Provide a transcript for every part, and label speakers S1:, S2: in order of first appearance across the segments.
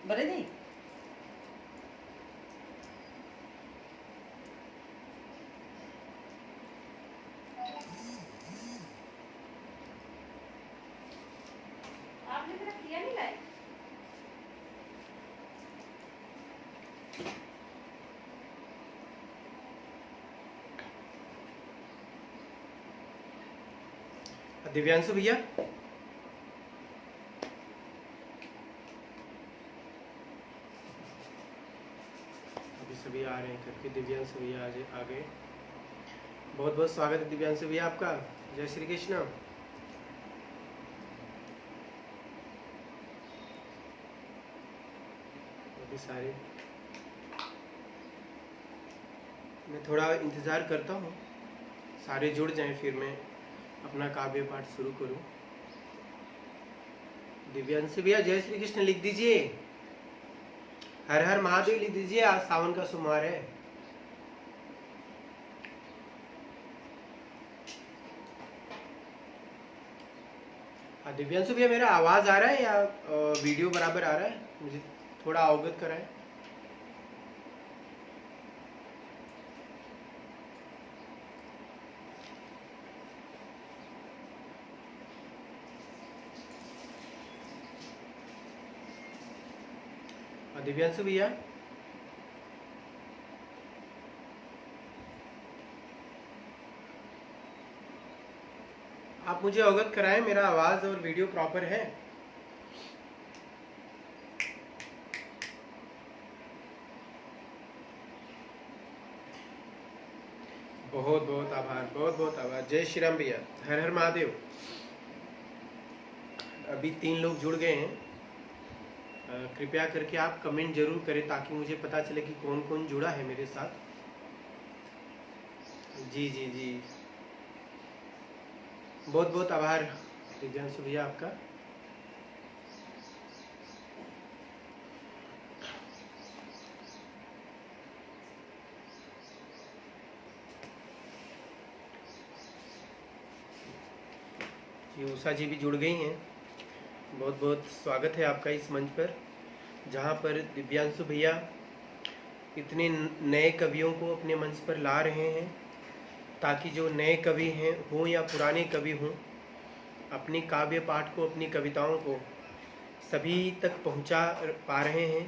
S1: बरे नहीं। आपने मेरा किया नहीं लाइक।
S2: दिव्यांशु भैया, अभी सभी आ रहे हैं करके। दिव्यांशु भैया आज आ गए। बहुत बहुत स्वागत है दिव्यांशु भैया आपका। जय श्री कृष्ण। अभी सारे, मैं थोड़ा इंतज़ार करता हूँ सारे जुड़ जाएं, फिर मैं अपना काव्य पाठ शुरू करूँ। दिव्यांशु भैया जय श्री कृष्ण लिख दीजिए। हर हर महादेव लिख दीजिए। आज सावन का सोमवार है। दिव्यांशु भैया मेरा आवाज आ रहा है या वीडियो बराबर आ रहा है? मुझे थोड़ा अवगत कराएं। दिव्यांशु भैया, आप मुझे अवगत कराएं, मेरा आवाज और वीडियो प्रॉपर है? बहुत बहुत आभार, बहुत बहुत आभार। जय श्री राम भैया, हर हर महादेव। अभी 3 लोग जुड़ गए हैं। कृपया करके आप कमेंट जरूर करें ताकि मुझे पता चले कि कौन कौन जुड़ा है मेरे साथ। जी जी जी, बहुत बहुत आभार दिव्यांशु भैया आपका। जी उषा जी भी जुड़ गई हैं। बहुत बहुत स्वागत है आपका इस मंच पर, जहाँ पर दिव्यांशु भैया इतने नए कवियों को अपने मंच पर ला रहे हैं ताकि जो नए कवि हैं हों या पुराने कवि हों, अपने काव्य पाठ को, अपनी कविताओं को सभी तक पहुंचा पा रहे हैं।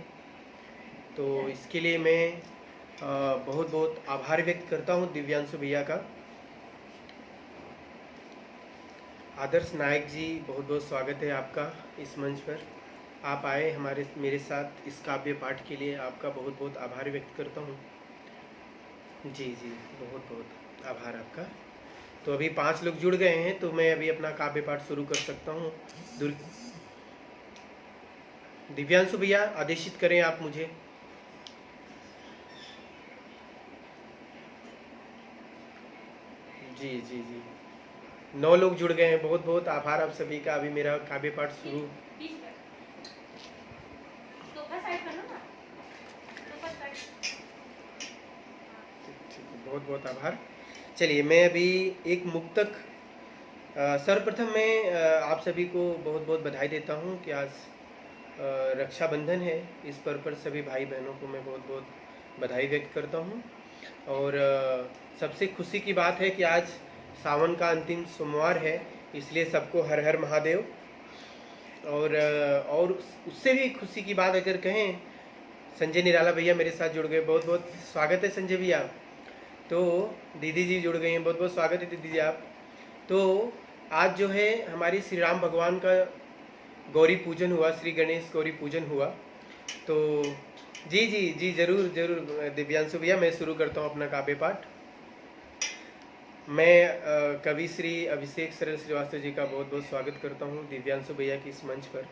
S2: तो इसके लिए मैं बहुत बहुत आभार व्यक्त करता हूं दिव्यांशु भैया का। आदर्श नायक जी, बहुत बहुत स्वागत है आपका इस मंच पर। आप आए मेरे साथ इस काव्य पाठ के लिए, आपका बहुत बहुत आभार व्यक्त करता हूँ। जी जी, बहुत बहुत आभार आपका। तो अभी 5 लोग जुड़ गए हैं, तो मैं अभी अपना काव्य पाठ शुरू कर सकता हूँ। दिव्यांशु भैया आदेशित करें आप मुझे। जी जी जी, 9 लोग जुड़ गए हैं। बहुत बहुत आभार आप सभी का। अभी मेरा काव्य पाठ शुरू। बहुत बहुत आभार। चलिए मैं अभी एक मुक्तक, सर्वप्रथम मैं आप सभी को बहुत बहुत बधाई देता हूँ कि आज रक्षाबंधन है। इस पर सभी भाई बहनों को मैं बहुत बहुत बधाई व्यक्त करता हूँ। और सबसे खुशी की बात है कि आज सावन का अंतिम सोमवार है, इसलिए सबको हर हर महादेव। और उससे भी खुशी की बात अगर कहें, संजय निराला भैया मेरे साथ जुड़ गए। बहुत बहुत स्वागत है संजय भैया। तो दीदी जी जुड़ गई हैं, बहुत बहुत स्वागत है दीदी जी आप। तो आज जो है हमारी श्री राम भगवान का गौरी पूजन हुआ, श्री गणेश गौरी पूजन हुआ। तो जी जी जी, जरूर जरूर दिव्यांशु भैया, मैं शुरू करता हूँ अपना काव्य पाठ। मैं कवि श्री अभिषेक सरल श्रीवास्तव जी का बहुत बहुत स्वागत करता हूँ दिव्यांशु भैया की इस मंच पर।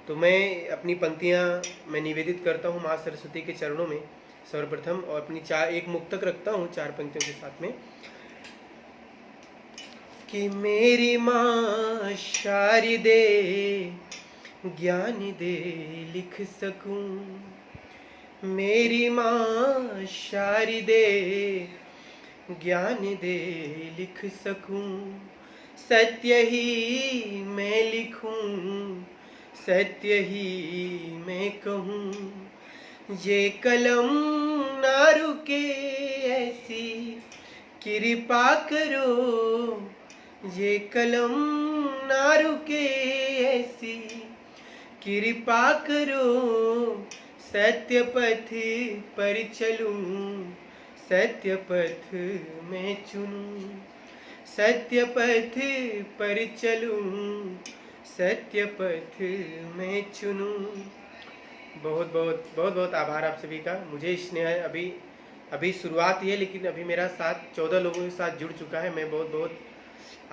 S2: तो मैं अपनी पंक्तियाँ मैं निवेदित करता हूँ माँ सरस्वती के चरणों में सर्वप्रथम, और अपनी एक मुक्तक रखता हूँ 4 पंक्तियों के साथ में। कि मेरी माँ शारदे ज्ञान दे लिख सकूं, मेरी माँ शारदे ज्ञान दे लिख सकूं, सत्य ही मैं लिखूं, सत्य ही मैं कहूँ, ये कलम ना रुके ऐसी कृपा करो, ये कलम ना रुके ऐसी कृपा करो, सत्य पथ पर चलूं, सत्य पथ में चुनूं, सत्य पथ पर चलूं, सत्य पथ में चुनूं। बहुत बहुत बहुत बहुत आभार आप सभी का। मुझे स्नेह अभी शुरुआत ही है, लेकिन अभी मेरा साथ 14 लोगों के साथ जुड़ चुका है। मैं बहुत बहुत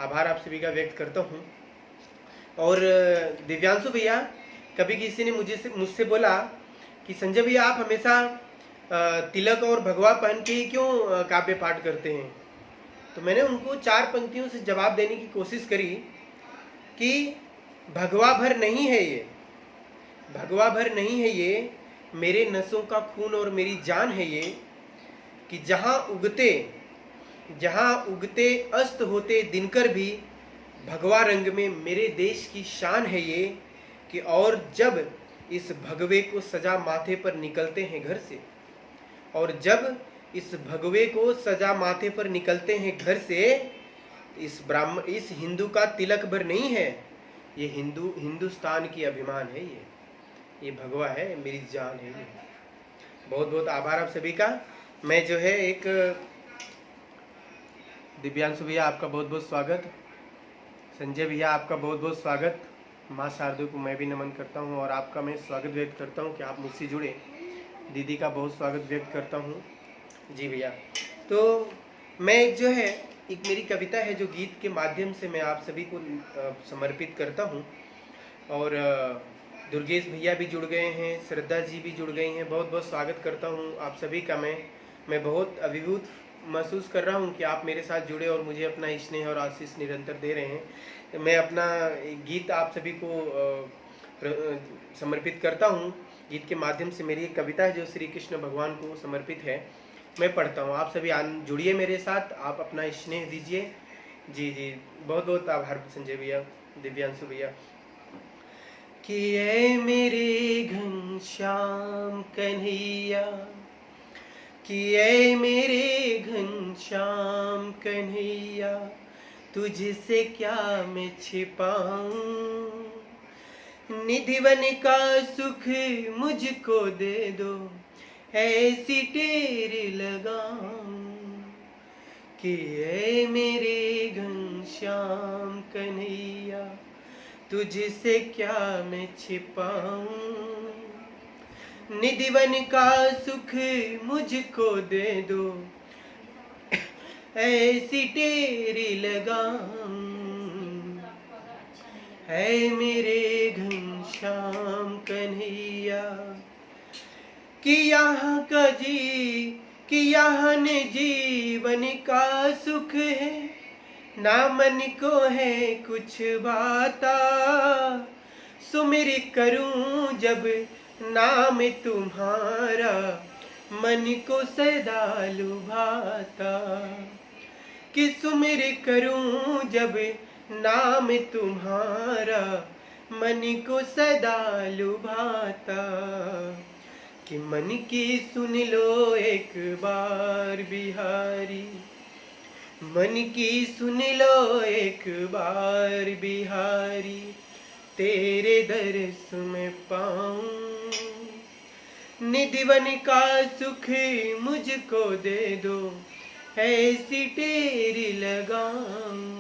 S2: आभार आप सभी का व्यक्त करता हूँ। और दिव्यांशु भैया, कभी किसी ने मुझसे बोला कि संजय भैया आप हमेशा तिलक और भगवा पहन के ही क्यों काव्य पाठ करते हैं, तो मैंने उनको 4 पंक्तियों से जवाब देने की कोशिश करी कि भगवा भर नहीं है ये, भगवा भर नहीं है ये, मेरे नसों का खून और मेरी जान है ये, कि जहाँ उगते अस्त होते दिनकर भी भगवा रंग में मेरे देश की शान है ये, कि और जब इस भगवे को सजा माथे पर निकलते हैं घर से, और जब इस भगवे को सजा माथे पर निकलते हैं घर से, इस हिंदू का तिलक भर नहीं है ये, हिंदुस्तान की अभिमान है ये भगवा है, मेरी जान है ये। बहुत बहुत आभार आप सभी का। मैं जो है एक दिव्यांशु भैया आपका बहुत बहुत स्वागत, संजय भैया आपका बहुत बहुत स्वागत, माँ शारदा को मैं भी नमन करता हूँ और आपका मैं स्वागत व्यक्त करता हूँ कि आप मुझसे जुड़े। दीदी का बहुत स्वागत व्यक्त करता हूँ। जी भैया, तो मैं जो है एक मेरी कविता है जो गीत के माध्यम से मैं आप सभी को समर्पित करता हूँ। और दुर्गेश भैया भी जुड़ गए हैं, श्रद्धा जी भी जुड़ गई हैं। बहुत बहुत स्वागत करता हूँ आप सभी का। मैं बहुत अभिभूत महसूस कर रहा हूँ कि आप मेरे साथ जुड़े और मुझे अपना स्नेह और आशीष निरंतर दे रहे हैं। मैं अपना गीत आप सभी को समर्पित करता हूँ। गीत के माध्यम से मेरी एक कविता है जो श्री कृष्ण भगवान को समर्पित है, मैं पढ़ता हूँ। आप सभी जुड़िए मेरे साथ, आप अपना स्नेह दीजिए। जी जी, बहुत बहुत आभार संजय भैया, दिव्यांशु भैया। कि ऐ मेरे घनश्याम कन्हैया, कि ऐ मेरे घनश्याम कन्हैया, तुझसे क्या मैं छिपाऊं, निधिवन का सुख मुझको दे दो, ऐसी टेर लगाऊं। कि ऐ मेरे घनश्याम कन्हैया, तुझसे क्या मैं छिपाऊं, निधिवन का सुख मुझको दे दो, ऐसी टेरी लगाऊं। है मेरे घनश्याम कन्हैया, कि यहाँ ने जीवन का सुख है, ना मन को है कुछ बाता, सुमिर करूं जब नाम तुम्हारा, मन को सदा लुभाता। कि सुमिर करूं जब नाम तुम्हारा, मन को सदा लुभाता। कि मन की सुन लो एक बार बिहारी, मन की सुन लो एक बार बिहारी, तेरे दर्श में पाऊं, निधिवन का सुख मुझको दे दो, ऐसी टेरी लगाऊं।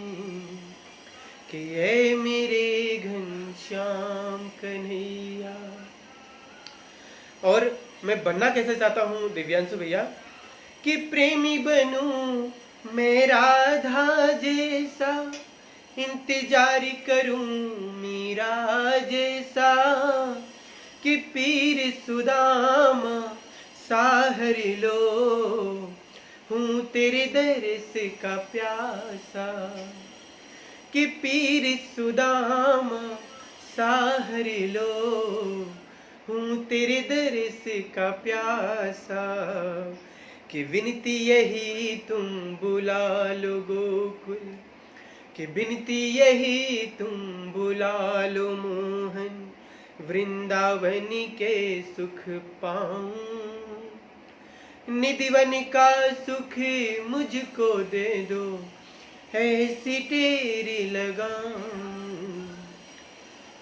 S2: कि ऐ मेरे घनश्याम कन्हैया। और मैं बनना कैसे चाहता हूँ दिव्यांशु भैया, कि प्रेमी बनूं मैं राधा जैसा, इंतजार करूं मीरा जैसा, कि पीर सुदामा साहर लो, हूँ तेरे दर्श का प्यासा। कि पीर सुदामा साहर लो, हूँ तेरे दर्श का प्यासा। कि विनती यही तुम बुला लो गोकुल, कि विनती यही तुम बुला लो मोहन, वृंदावन के सुख पाऊं, निधिवन का सुख मुझको दे दो, ऐसी तेरी लगाऊं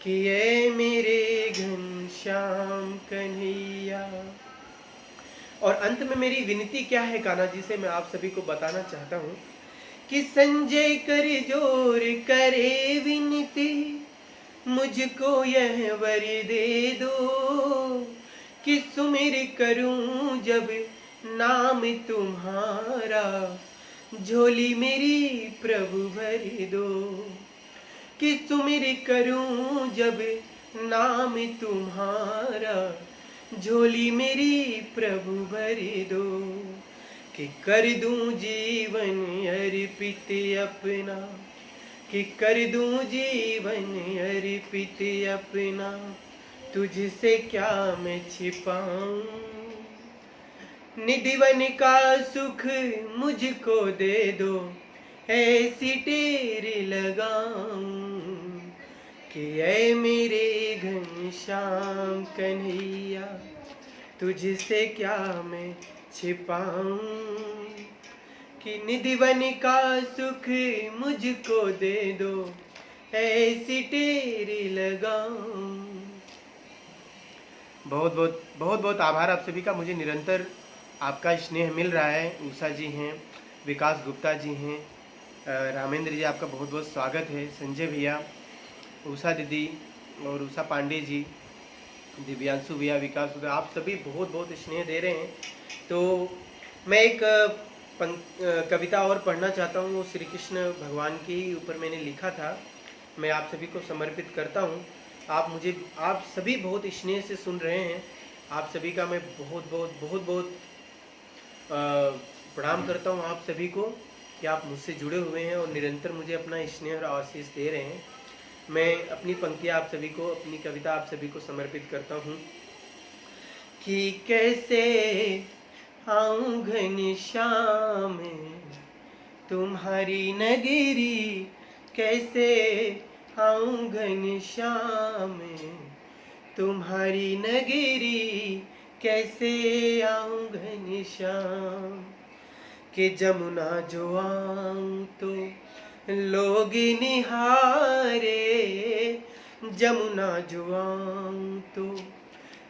S2: कि ये मेरे घनश्याम कन्हैया। और अंत में मेरी विनती क्या है कान्हा जी से मैं आप सभी को बताना चाहता हूँ कि संजय कर जोर करे विनती, मुझको यह वर दे दो कि सुमिर करूं जब नाम तुम्हारा, झोली मेरी प्रभु भर दो। कि सुमिर करूं जब नाम तुम्हारा, झोली मेरी प्रभु भर दो। कि कर दूं जीवन अर्पित अपना, कि कर दूं जीवन अर्पित अपना, तुझसे क्या मैं छिपाऊं। निधिवन का सुख मुझको दे दो, ऐसी तेरी लगाऊं कि ऐ मेरे घनश्याम कन्हैया, तुझसे क्या मैं छिपाऊं। कि निधिवन का सुख मुझको दे दो, ऐसी तेरी लगाऊं। बहुत बहुत आभार आप सभी का। मुझे निरंतर आपका स्नेह मिल रहा है। उषा जी हैं, विकास गुप्ता जी हैं, रामेंद्र जी, आपका बहुत बहुत स्वागत है। संजय भैया, उषा दीदी और उषा पांडे जी, दिव्यांशु भैया, विकास भैया, आप सभी बहुत बहुत स्नेह दे रहे हैं। तो मैं एक कविता और पढ़ना चाहता हूँ। वो श्री कृष्ण भगवान के ऊपर मैंने लिखा था, मैं आप सभी को समर्पित करता हूँ। आप सभी बहुत स्नेह से सुन रहे हैं। आप सभी का मैं बहुत प्रणाम करता हूँ आप सभी को कि आप मुझसे जुड़े हुए हैं और निरंतर मुझे अपना स्नेह और आशीष दे रहे हैं। मैं अपनी पंक्तियाँ आप सभी को, अपनी कविता आप सभी को समर्पित करता हूँ। कि कैसे आऊं घनश्याम तुम्हारी नगरी, कैसे आऊं घनश्याम तुम्हारी नगरी, कैसे आऊं घनश्याम। कि जमुना जो आऊं तो लोग निहारे, जमुना जो आऊं तो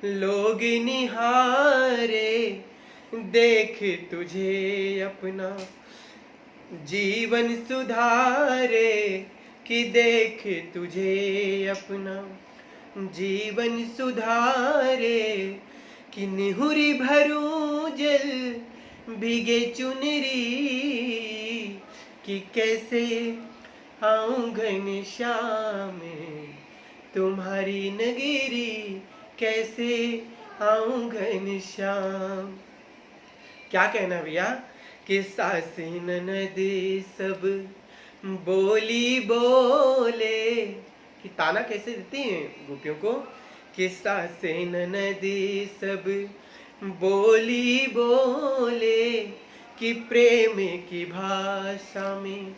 S2: लोग निहारे, देख तुझे अपना जीवन सुधारे। कि देख तुझे अपना जीवन सुधारे। कि निहुरी भरूं जल भीगे चुनरी, कि कैसे आऊं घनश्याम तुम्हारी नगरी, कैसे आऊं घनश्याम। क्या कहना भैया कि सासी ननद सब बोली बोले, कि ताना कैसे देती हैं गोपियों को। कि सासे ननद सब बोली बोले, कि प्रेम की भाषा में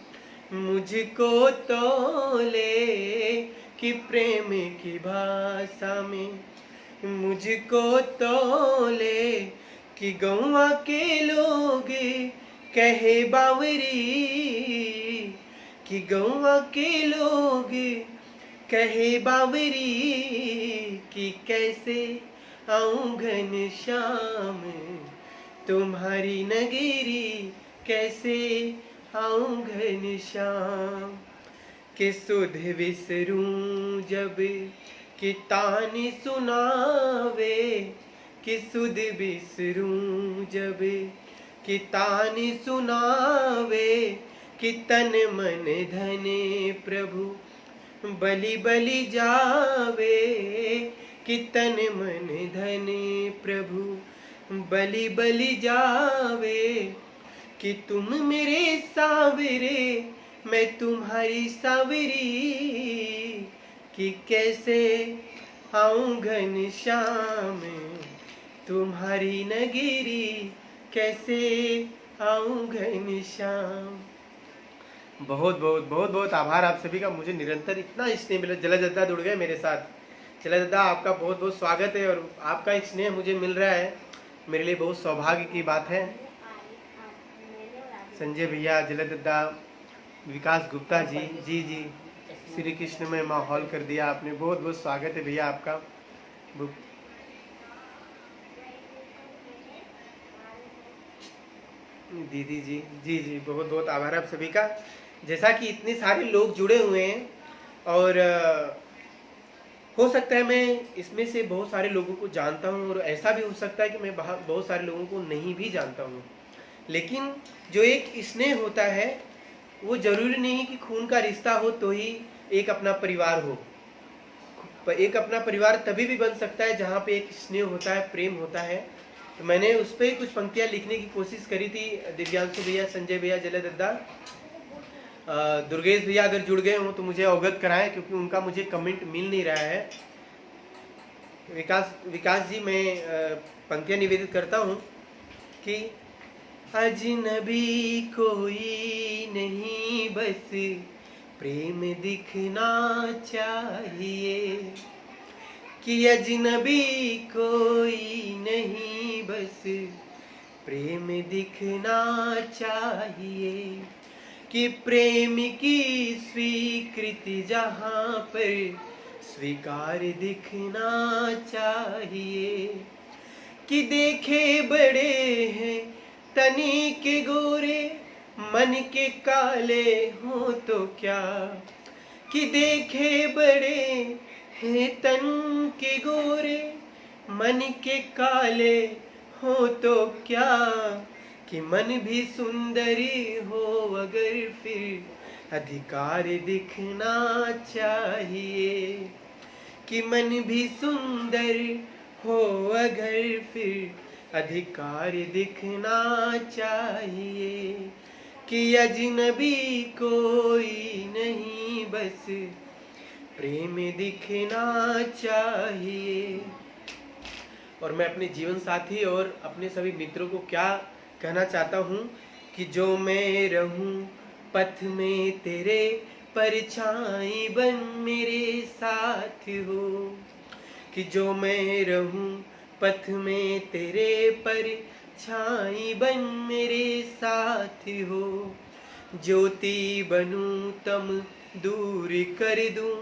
S2: मुझको तोले, कि प्रेम की भाषा में मुझको तोले। कि गौवा के लोग कहे बावरी, कि गौवा के लोग कहे बावरी, कि कैसे आऊं घनश्याम तुम्हारी नगरी, कैसे आऊं घनश्याम। कि सुध विसरूं जब कि तान सुनावे, कि सुध विसरूं जब कि तान सुनावे। कि तन मन धन प्रभु बलि बलि जावे, कि तन मन धन प्रभु बलि बलि जावे। कि तुम मेरे सावरे मैं तुम्हारी सावरी, कि कैसे आऊं घनश्याम तुम्हारी नगरी, कैसे आऊं घनश्याम। बहुत आभार आप सभी का। मुझे निरंतर इतना स्नेह मिला, जला जद्दा जुड़ गए मेरे साथ। चला दादा, आपका बहुत बहुत स्वागत है और आपका स्नेह मुझे मिल रहा है, मेरे लिए बहुत सौभाग्य की बात है। संजय भैया, जलद दादा, विकास गुप्ता जी, जी जी, श्री कृष्ण में माहौल कर दिया आपने। बहुत बहुत स्वागत है भैया आपका। दीदी जी, जी जी, बहुत बहुत आभार आप सभी का। जैसा कि इतने सारे लोग जुड़े हुए हैं और हो सकता है मैं इसमें से बहुत सारे लोगों को जानता हूँ और ऐसा भी हो सकता है कि मैं बहुत सारे लोगों को नहीं भी जानता हूँ, लेकिन जो एक स्नेह होता है वो जरूरी नहीं कि खून का रिश्ता हो तो ही एक अपना परिवार हो। एक अपना परिवार तभी भी बन सकता है जहाँ पे एक स्नेह होता है, प्रेम होता है। तो मैंने उस पर कुछ पंक्तियाँ लिखने की कोशिश करी थी। दिव्यांशु भैया, संजय भैया, जलदद्दा, दुर्गेश भैया अगर जुड़ गए हों तो मुझे अवगत कराएं, क्योंकि उनका मुझे कमेंट मिल नहीं रहा है। विकास जी, मैं पंक्तियाँ निवेदित करता हूँ कि अजनबी कोई नहीं, बस प्रेम दिखना चाहिए। कि अजनबी कोई नहीं, बस प्रेम दिखना चाहिए। कि प्रेम की स्वीकृति जहाँ पर स्वीकार दिखना चाहिए। कि देखे बड़े हैं तनी के गोरे, मन के काले हो तो क्या। कि देखे बड़े हैं तन के गोरे, मन के काले हो तो क्या। कि मन भी सुंदरी हो अगर फिर अधिकार दिखना चाहिए। कि मन भी सुंदर हो अगर फिर अधिकार दिखना चाहिए। कि अजनबी कोई नहीं, बस प्रेम दिखना चाहिए। और मैं अपने जीवन साथी और अपने सभी मित्रों को क्या कहना चाहता हूँ कि जो मैं रहूँ पथ में तेरे, परछाई बन मेरे साथ हो। कि जो मैं रहूं पथ में तेरे, परछाई बन मेरे साथ हो। ज्योति बनूं तम दूर कर दूं,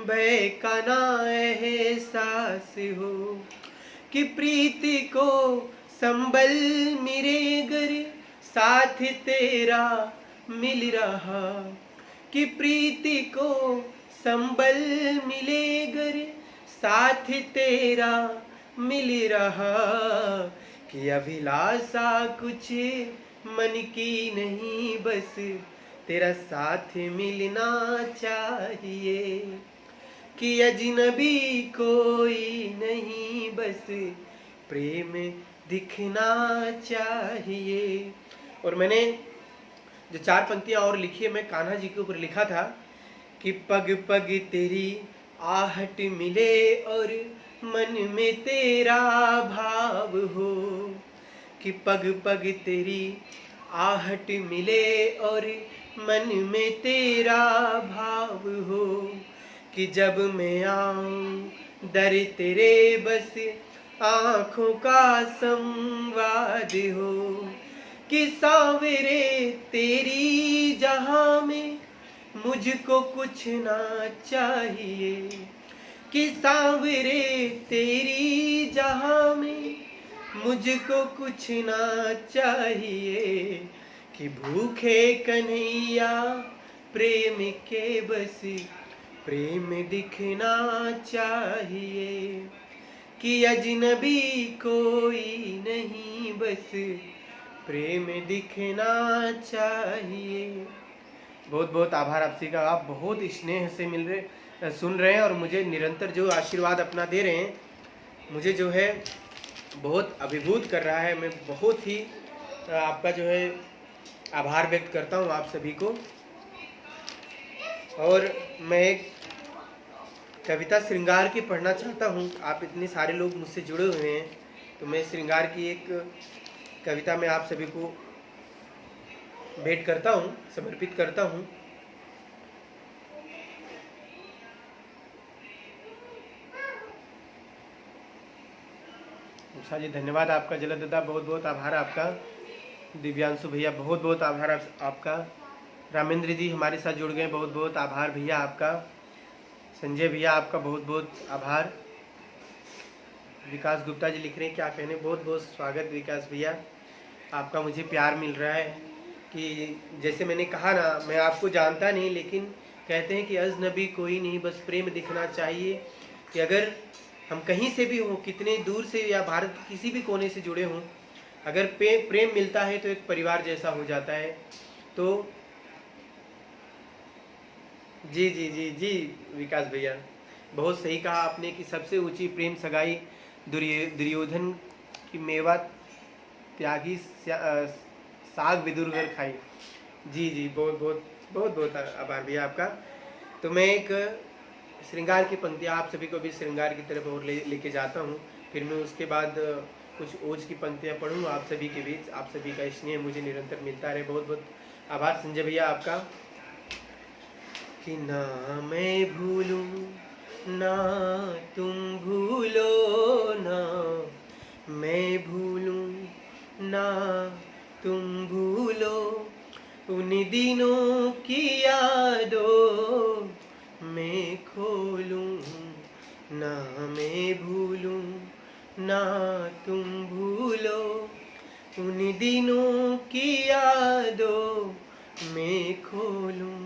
S2: भय का ना एहसास हो। कि प्रीति को संबल मेरे घर, साथ तेरा मिल रहा। कि प्रीति को संबल मिले घर, साथ तेरा मिल रहा। कि अभिलाषा कुछ मन की नहीं, बस तेरा साथ मिलना चाहिए। कि अजनबी कोई नहीं, बस प्रेम दिखना चाहिए। और मैंने जो 4 पंक्तियां और लिखी है, मैं कान्हा जी के ऊपर लिखा था कि पग पग तेरी आहट मिले और मन में तेरा भाव हो। कि पग पग तेरी आहट मिले और मन में तेरा भाव हो। कि जब मैं आऊं दर तेरे, बस आंखों का संवाद हो। कि सांवरे तेरी जहां में मुझको कुछ ना चाहिए। कि सांवरे तेरी जहां में मुझको कुछ ना चाहिए। कि भूखे कन्हैया प्रेम के, बस प्रेम दिखना चाहिए। कि अजनबी कोई नहीं, बस प्रेम दिखना चाहिए। बहुत बहुत आभार आपसे का, आप बहुत स्नेह से सुन रहे हैं और मुझे निरंतर जो आशीर्वाद अपना दे रहे हैं, मुझे जो है बहुत अभिभूत कर रहा है। मैं बहुत ही आपका जो है आभार व्यक्त करता हूँ आप सभी को। और मैं एक कविता श्रृंगार की पढ़ना चाहता हूँ। आप इतने सारे लोग मुझसे जुड़े हुए हैं, तो मैं श्रृंगार की एक कविता में आप सभी को भेंट करता हूँ, समर्पित करता हूँ। उषा जी धन्यवाद आपका, जलद दादा बहुत बहुत आभार आपका, दिव्यांशु भैया बहुत बहुत आभार आपका, रामेंद्र जी हमारे साथ जुड़ गए बहुत बहुत आभार भैया आपका, संजय भैया आपका बहुत बहुत आभार, विकास गुप्ता जी लिख रहे हैं क्या कहने, बहुत बहुत स्वागत विकास भैया आपका, मुझे प्यार मिल रहा है कि जैसे मैंने कहा ना, मैं आपको जानता नहीं लेकिन कहते हैं कि अजनबी कोई नहीं, बस प्रेम दिखना चाहिए। कि अगर हम कहीं से भी हों, कितने दूर से या भारत के किसी भी कोने से जुड़े हों, अगर प्रेम मिलता है तो एक परिवार जैसा हो जाता है। तो जी जी जी जी विकास भैया बहुत सही कहा आपने कि सबसे ऊंची प्रेम सगाई दुर्योधन की मेवा त्यागी साग विदुर घर खाई। जी जी बहुत बहुत बहुत बहुत आभार भैया आपका। तो मैं एक श्रृंगार की पंक्तियाँ आप सभी को भी श्रृंगार की तरफ और लेके जाता हूँ, फिर मैं उसके बाद कुछ ओज की पंक्तियाँ पढ़ूँ आप सभी के बीच। आप सभी का स्नेह मुझे निरंतर मिलता रहे, बहुत बहुत आभार संजय भैया आपका। कि ना मैं भूलूं ना तुम भूलो, ना मैं भूलूं ना तुम भूलो, उन दिनों की यादों मैं खोलूं, ना मैं भूलूं ना तुम भूलो, उन दिनों की यादों मैं खोलूं।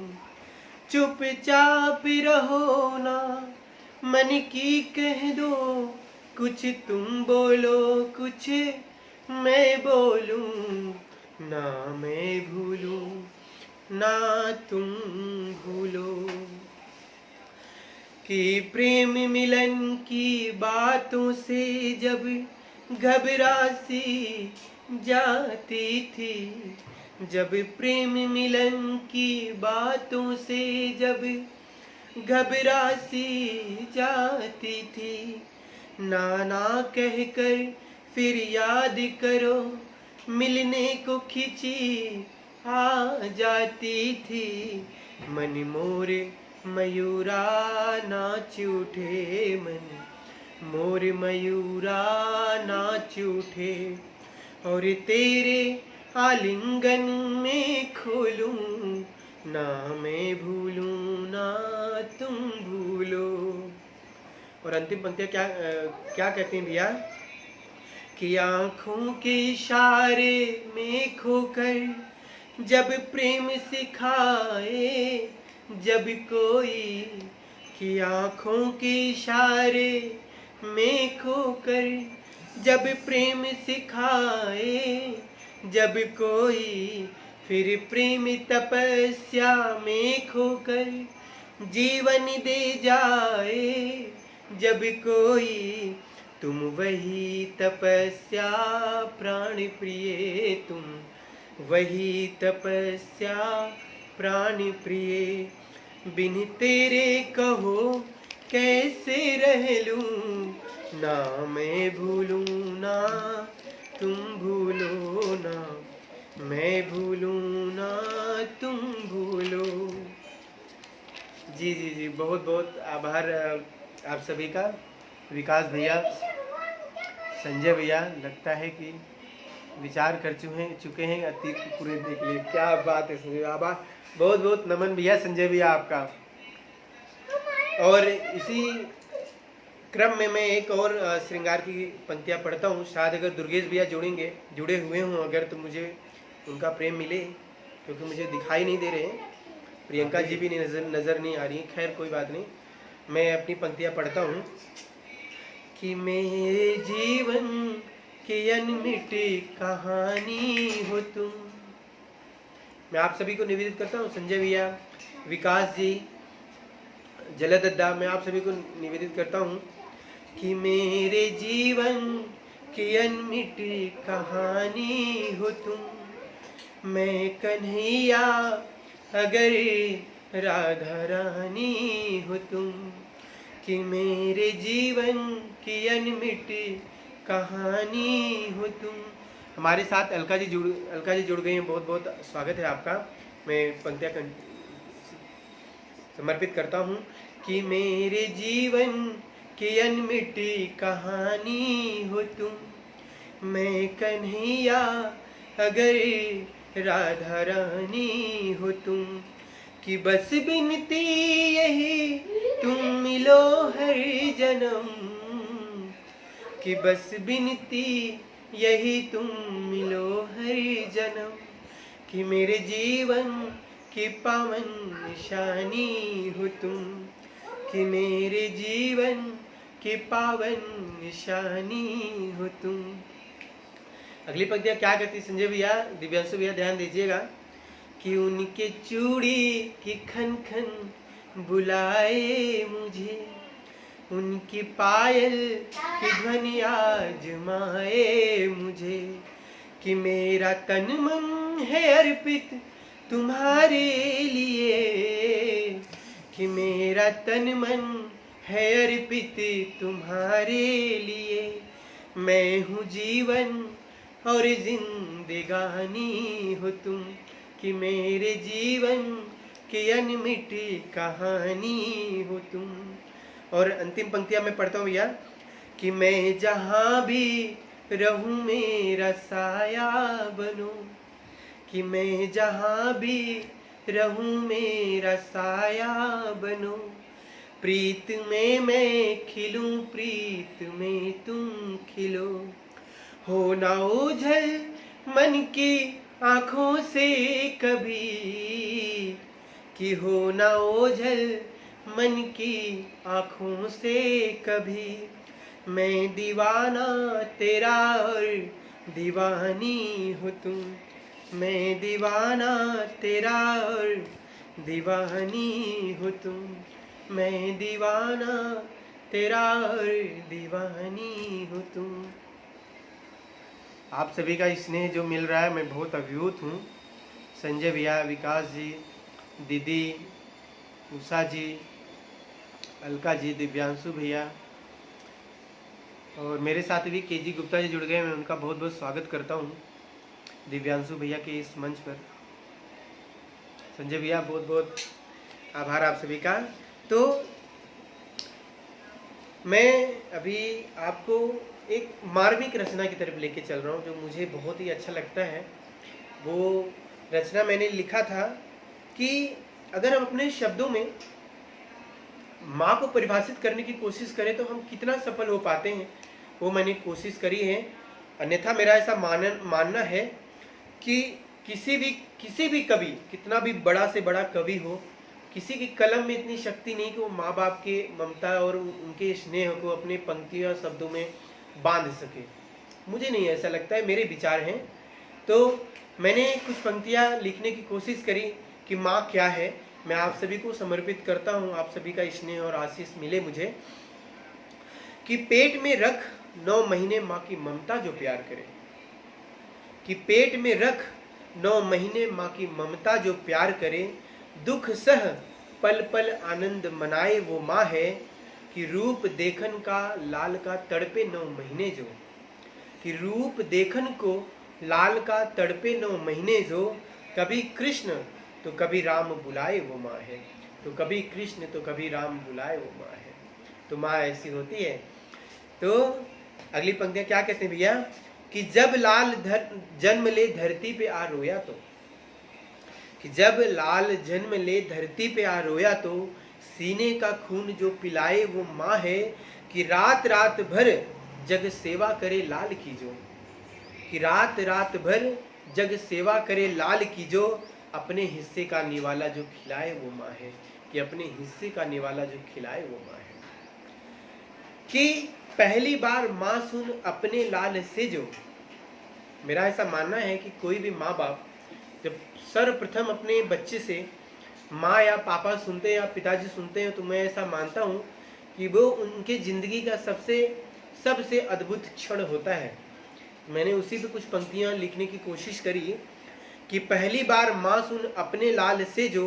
S2: चुपचाप रहो ना मन की कह दो, कुछ तुम बोलो कुछ मैं बोलूं, ना मैं भूलूं ना तुम भूलो। कि प्रेम मिलन की बातों से जब घबरासी जाती थी, जब प्रेम मिलन की बातों से जब घबरासी जाती थी, नाना कहकर फिर याद करो मिलने को खिंची आ जाती थी, मन मोर मयूरा नाच उठे, मन मोर मयूरा नाच उठे, और तेरे आलिंगन में खोलूं, ना मैं भूलूं ना तुम भूलो। और अंतिम पंक्तियाँ क्या कहते हैं भैया कि आँखों के इशारे में खोकर जब प्रेम सिखाए जब कोई, कि आँखों के इशारे में खोकर जब प्रेम सिखाए जब कोई, फिर प्रेम तपस्या में खोकर जीवन दे जाए जब कोई, तुम वही तपस्या प्राण प्रिय, तुम वही तपस्या प्राण प्रिय, बिन तेरे कहो कैसे रह लूं, ना मैं भूलूं ना तुम भूलो, ना मैं भूलूं ना तुम भूलो। जी जी जी बहुत बहुत आभार आप सभी का, विकास भैया संजय भैया लगता है कि विचार कर चुके हैं अतीत पूरे देख लिए। क्या बात है संजय, आभार बहुत बहुत नमन भैया संजय भैया आपका। और इसी क्रम में मैं एक और श्रृंगार की पंक्तियाँ पढ़ता हूँ, शायद अगर दुर्गेश भैया जुड़े हुए हों अगर, तो मुझे उनका प्रेम मिले, क्योंकि मुझे दिखाई नहीं दे रहे हैं, प्रियंका जी भी नज़र नहीं आ रही। खैर कोई बात नहीं, मैं अपनी पंक्तियाँ पढ़ता हूँ। कि मेरे जीवन की अनमिटी कहानी हो तुम। मैं आप सभी को निवेदित करता हूँ, संजय भैया, विकास जी, जलदद्दा, मैं आप सभी को निवेदित करता हूँ कि मेरे जीवन की अनमिटी कहानी हो तुम, मैं कन्हैया अगर राधा रानी हो तुम, कि मेरे जीवन की अनमिटी कहानी हो तुम। हमारे साथ अलका जी जुड़ गई हैं, बहुत बहुत स्वागत है आपका। मैं पंक्तियाँ समर्पित करता हूँ कि मेरे जीवन की अनमिटी कहानी हो तुम, मैं कन्हैया अगर राधा रानी हो तुम, कि बस बिनती यही तुम मिलो हर जन्म, कि बस बिनती यही तुम मिलो हर जन्म, कि मेरे जीवन की पावन निशानी हो तुम, कि मेरे जीवन की पावन निशानी हो तुम। अगली पंक्तियां क्या कहती संजय भैया, दिव्यांशु भैया ध्यान दीजिएगा, कि उनके चूड़ी की खन खन बुलाए मुझे, उनकी पायल की ध्वनि आजमाए मुझे, कि मेरा तन मन है अर्पित तुम्हारे लिए, कि मेरा तन मन है अर्पित तुम्हारे लिए, मैं हूँ जीवन और जिंदगानी हो तुम, कि मेरे जीवन की अनमिट कहानी हो तुम। और अंतिम पंक्तियां मैं पढ़ता हूँ भैया, कि मैं जहाँ भी रहूं मेरा साया बनो, कि मैं जहाँ भी रहूं मेरा साया बनो, प्रीत में मैं खिलूं प्रीत में तुम खिलो, हो ना ओझल मन की आँखों से कभी, कि हो ना ओझल मन की आँखों से कभी, मैं दीवाना तेरा और दीवानी हो तुम, मैं दीवाना तेरा और दीवानी हो तुम, मैं दीवाना तेरा और दीवानी हो तुम। आप सभी का स्नेह जो मिल रहा है, मैं बहुत अभिभूत हूँ। संजय भैया, विकास जी, दीदी, उषा जी, अलका जी, दिव्यांशु भैया और मेरे साथ भी केजी गुप्ता जी जुड़ गए। मैं उनका बहुत बहुत स्वागत करता हूँ दिव्यांशु भैया के इस मंच पर। संजय भैया, बहुत बहुत आभार आप सभी का। तो मैं अभी आपको एक मार्मिक रचना की तरफ लेके चल रहा हूँ जो मुझे बहुत ही अच्छा लगता है। वो रचना मैंने लिखा था कि अगर हम अपने शब्दों में माँ को परिभाषित करने की कोशिश करें तो हम कितना सफल हो पाते हैं, वो मैंने कोशिश करी है। अन्यथा मेरा ऐसा मानना है कि किसी भी कवि, कितना भी बड़ा से बड़ा कवि हो, किसी की कलम में इतनी शक्ति नहीं कि वो माँ बाप के ममता और उनके स्नेह को अपने पंक्तियों शब्दों में बांध सके। मुझे नहीं ऐसा लगता है, मेरे विचार हैं। तो मैंने कुछ पंक्तियाँ लिखने की कोशिश करी कि माँ क्या है। मैं आप सभी को समर्पित करता हूँ, आप सभी का स्नेह और आशीष मिले मुझे। कि पेट में रख 9 महीने माँ की ममता जो प्यार करे, कि पेट में रख 9 महीने माँ की ममता जो प्यार करे, दुख सह पल पल आनंद मनाए वो माँ है, कि रूप देखन का लाल का तड़पे 9 महीने जो, कि रूप देखन को लाल का तड़पे 9 महीने जो, कभी कृष्ण तो कभी राम बुलाए वो माँ है, तो कभी कृष्ण तो कभी राम बुलाए वो माँ है। तो माँ ऐसी होती है। तो अगली पंक्तियां क्या कहते हैं भैया, कि जब लाल जन्म ले धरती पे आ रोया तो, कि जब लाल जन्म ले धरती पे आ रोया तो, सीने का खून जो पिलाए वो माँ है, कि रात रात भर जग सेवा करे लाल की जो, कि रात रात भर जग सेवा करे लाल की जो, अपने हिस्से का निवाला जो खिलाए वो माँ है, कि अपने हिस्से का निवाला जो खिलाए वो माँ है। कि पहली बार माँ सुन अपने लाल से जो, मेरा ऐसा मानना है कि कोई भी माँ बाप जब सर्वप्रथम अपने बच्चे से माँ या पापा सुनते हैं या पिताजी सुनते हैं, तो मैं ऐसा मानता हूँ कि वो उनके जिंदगी का सबसे अद्भुत क्षण होता है। मैंने उसी पे कुछ पंक्तियाँ लिखने की कोशिश करी कि पहली बार माँ सुन अपने लाल से जो,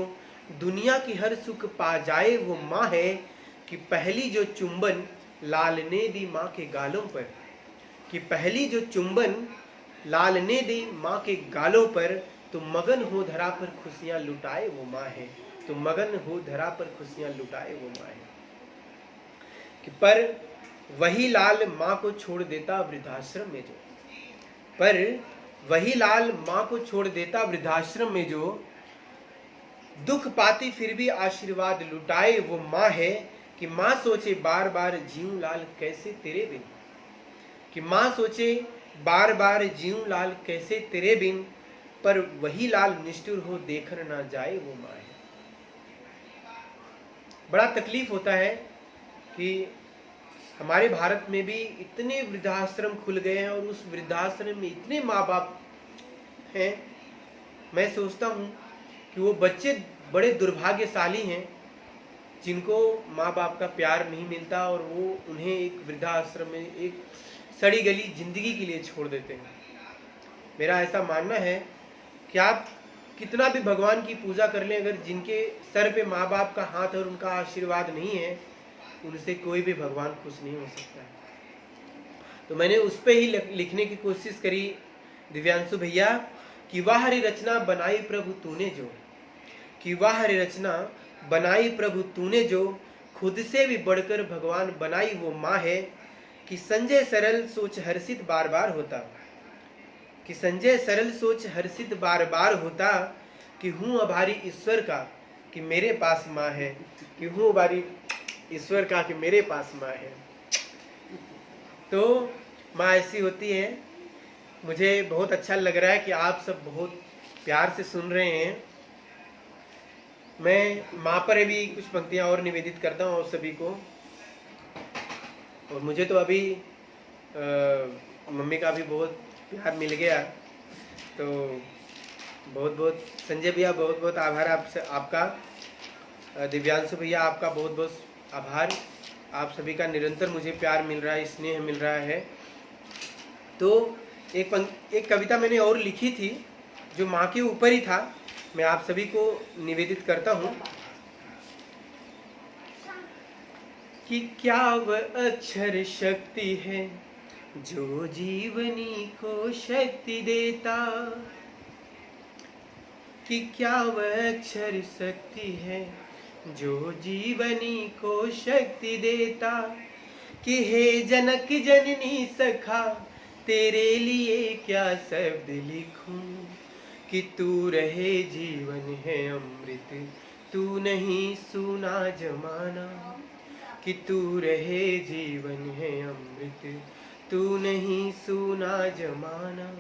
S2: दुनिया की हर सुख पा जाए वो माँ है, कि पहली जो चुंबन लाल ने दी माँ के गालों पर, कि पहली जो चुंबन लाल ने दी माँ के गालों पर, तो मगन हो धरा पर खुशियां लुटाए वो माँ है, तो मगन हो धरा पर खुशियां लुटाए वो माँ है। कि पर वही लाल माँ को छोड़ देता वृद्धाश्रम में जो, पर वही लाल माँ को छोड़ देता वृद्धाश्रम में जो, दुख पाती फिर भी आशीर्वाद लुटाए वो माँ है। कि माँ सोचे बार बार जीऊं लाल कैसे तेरे बिन, कि माँ सोचे बार बार जीऊं लाल कैसे तेरे बिन, पर वही लाल निष्ठुर हो देखकर ना जाए वो माँ है। बड़ा तकलीफ होता है कि हमारे भारत में भी इतने वृद्धाश्रम खुल गए हैं और उस वृद्धाश्रम में इतने माँ बाप हैं। मैं सोचता हूँ कि वो बच्चे बड़े दुर्भाग्यशाली हैं जिनको माँ बाप का प्यार नहीं मिलता और वो उन्हें एक वृद्धाश्रम में एक सड़ी गली जिंदगी के लिए छोड़ देते हैं। मेरा ऐसा मानना है कि आप कितना भी भगवान की पूजा कर लें, अगर जिनके सर पे माँ बाप का हाथ और उनका आशीर्वाद नहीं है, उनसे कोई भी भगवान खुश नहीं हो सकता है। तो मैंने उस पर ही लिखने की कोशिश करी दिव्यांशु भैया कि वाह हरि रचना बनाई प्रभु तूने जो, कि वाह हरि रचना बनाई प्रभु तूने जो, खुद से भी बढ़कर भगवान बनाई वो माँ है। कि संजय सरल सोच हर्षित बार बार होता, कि संजय सरल सोच हर्षित बार बार होता, कि हूँ आभारी ईश्वर का कि मेरे पास माँ है, कि हूँ आभारी ईश्वर का कि मेरे पास माँ है। तो माँ ऐसी होती है। मुझे बहुत अच्छा लग रहा है कि आप सब बहुत प्यार से सुन रहे हैं। मैं माँ पर भी कुछ पंक्तियाँ और निवेदित करता हूँ और सभी को। और मुझे तो अभी मम्मी का भी बहुत प्यार मिल गया, तो बहुत बहुत संजय भैया बहुत बहुत आभार आपसे, आपका दिव्यांशु भैया आपका बहुत बहुत आभार। आप सभी का निरंतर मुझे प्यार मिल रहा है, स्नेह मिल रहा है। तो एक कविता मैंने और लिखी थी जो माँ के ऊपर ही था, मैं आप सभी को निवेदित करता हूँ। कि क्या वह अक्षर शक्ति है जो जीवनी को शक्ति देता, कि क्या वह अक्षर शक्ति है जो जीवनी को शक्ति देता। कि हे जनक जननी सखा तेरे लिए क्या शब्द लिखूं, कि तू रहे जीवन है अमृत तू नहीं सुना जमाना, कि तू रहे जीवन है अमृत तू नहीं सुना जमाना।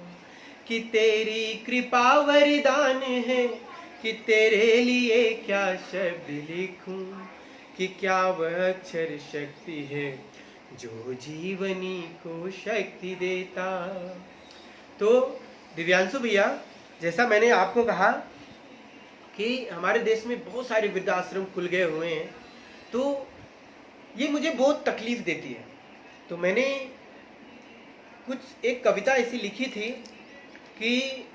S2: कि तेरी कृपा वरदान है कि तेरे लिए क्या शब्द लिखूं, कि क्या वह अक्षर शक्ति है जो जीवनी को शक्ति देता। तो दिव्यांशु भैया, जैसा मैंने आपको कहा कि हमारे देश में बहुत सारे वृद्धाश्रम खुल गए हुए हैं, तो ये मुझे बहुत तकलीफ देती है। तो मैंने एक कविता ऐसी लिखी थी कि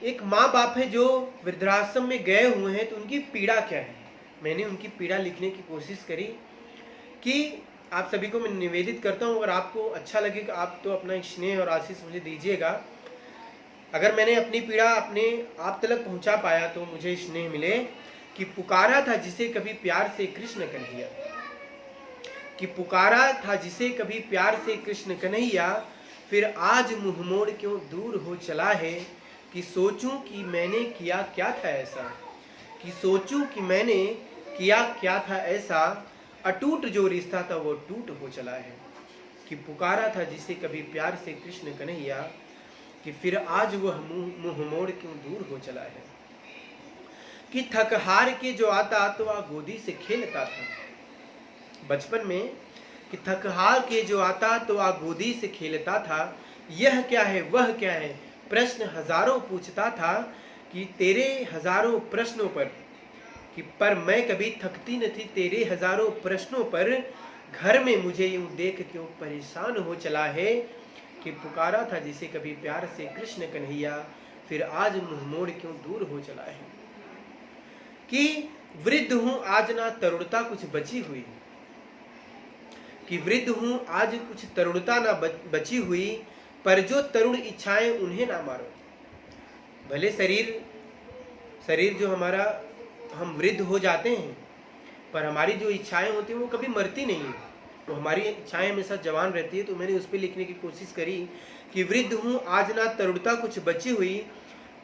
S2: एक माँ बाप है जो वृद्धाश्रम में गए हुए हैं, तो उनकी पीड़ा क्या है। मैंने उनकी पीड़ा लिखने की कोशिश करी कि आप सभी को मैं निवेदित करता हूँ। अगर आपको अच्छा लगेगा आप तो अपना स्नेह और आशीष मुझे दीजिएगा। अगर मैंने अपनी पीड़ा अपने आप तक पहुँचा पाया तो मुझे स्नेह मिले। कि पुकारा था जिसे कभी प्यार से कृष्ण कन्हैया, कि पुकारा था जिसे कभी प्यार से कृष्ण कन्हैया, फिर आज मुंह मोड़ क्यों दूर हो चला है। कि सोचूं कि मैंने किया क्या था ऐसा, कि सोचूं कि मैंने किया क्या था ऐसा, अटूट जो रिश्ता था वो टूट हो चला है। कि पुकारा था जिसे कभी प्यार से कृष्ण कन्हैया, कि फिर आज वह मुंह मोड़ क्यों दूर हो चला है। कि थक हार के जो आता तो वह गोदी से खेलता था बचपन में, कि थक हार के जो आता तो वह गोदी से खेलता था। यह क्या है वह क्या है प्रश्न हजारों पूछता था, कि तेरे हजारों प्रश्नों पर, कि पर मैं कभी थकती न थी तेरे हजारों प्रश्नों पर। घर में मुझे यूं देख क्यों परेशान हो चला है। कि पुकारा था जिसे कभी प्यार से कृष्ण कन्हैया, फिर आज मुंह मोड़ क्यों दूर हो चला है। कि वृद्ध हूं आज ना तरुणता कुछ बची हुई, कि वृद्ध हूं आज कुछ तरुणता ना बची हुई, पर जो तरुण इच्छाएं उन्हें ना मारो। भले शरीर जो हमारा हम वृद्ध हो जाते हैं, पर हमारी जो इच्छाएं होती हैं वो कभी मरती नहीं है। तो हमारी इच्छाएं हमेशा जवान रहती है, तो मैंने उस पर लिखने की कोशिश करी कि वृद्ध हूँ आज ना तरुणता कुछ बची हुई,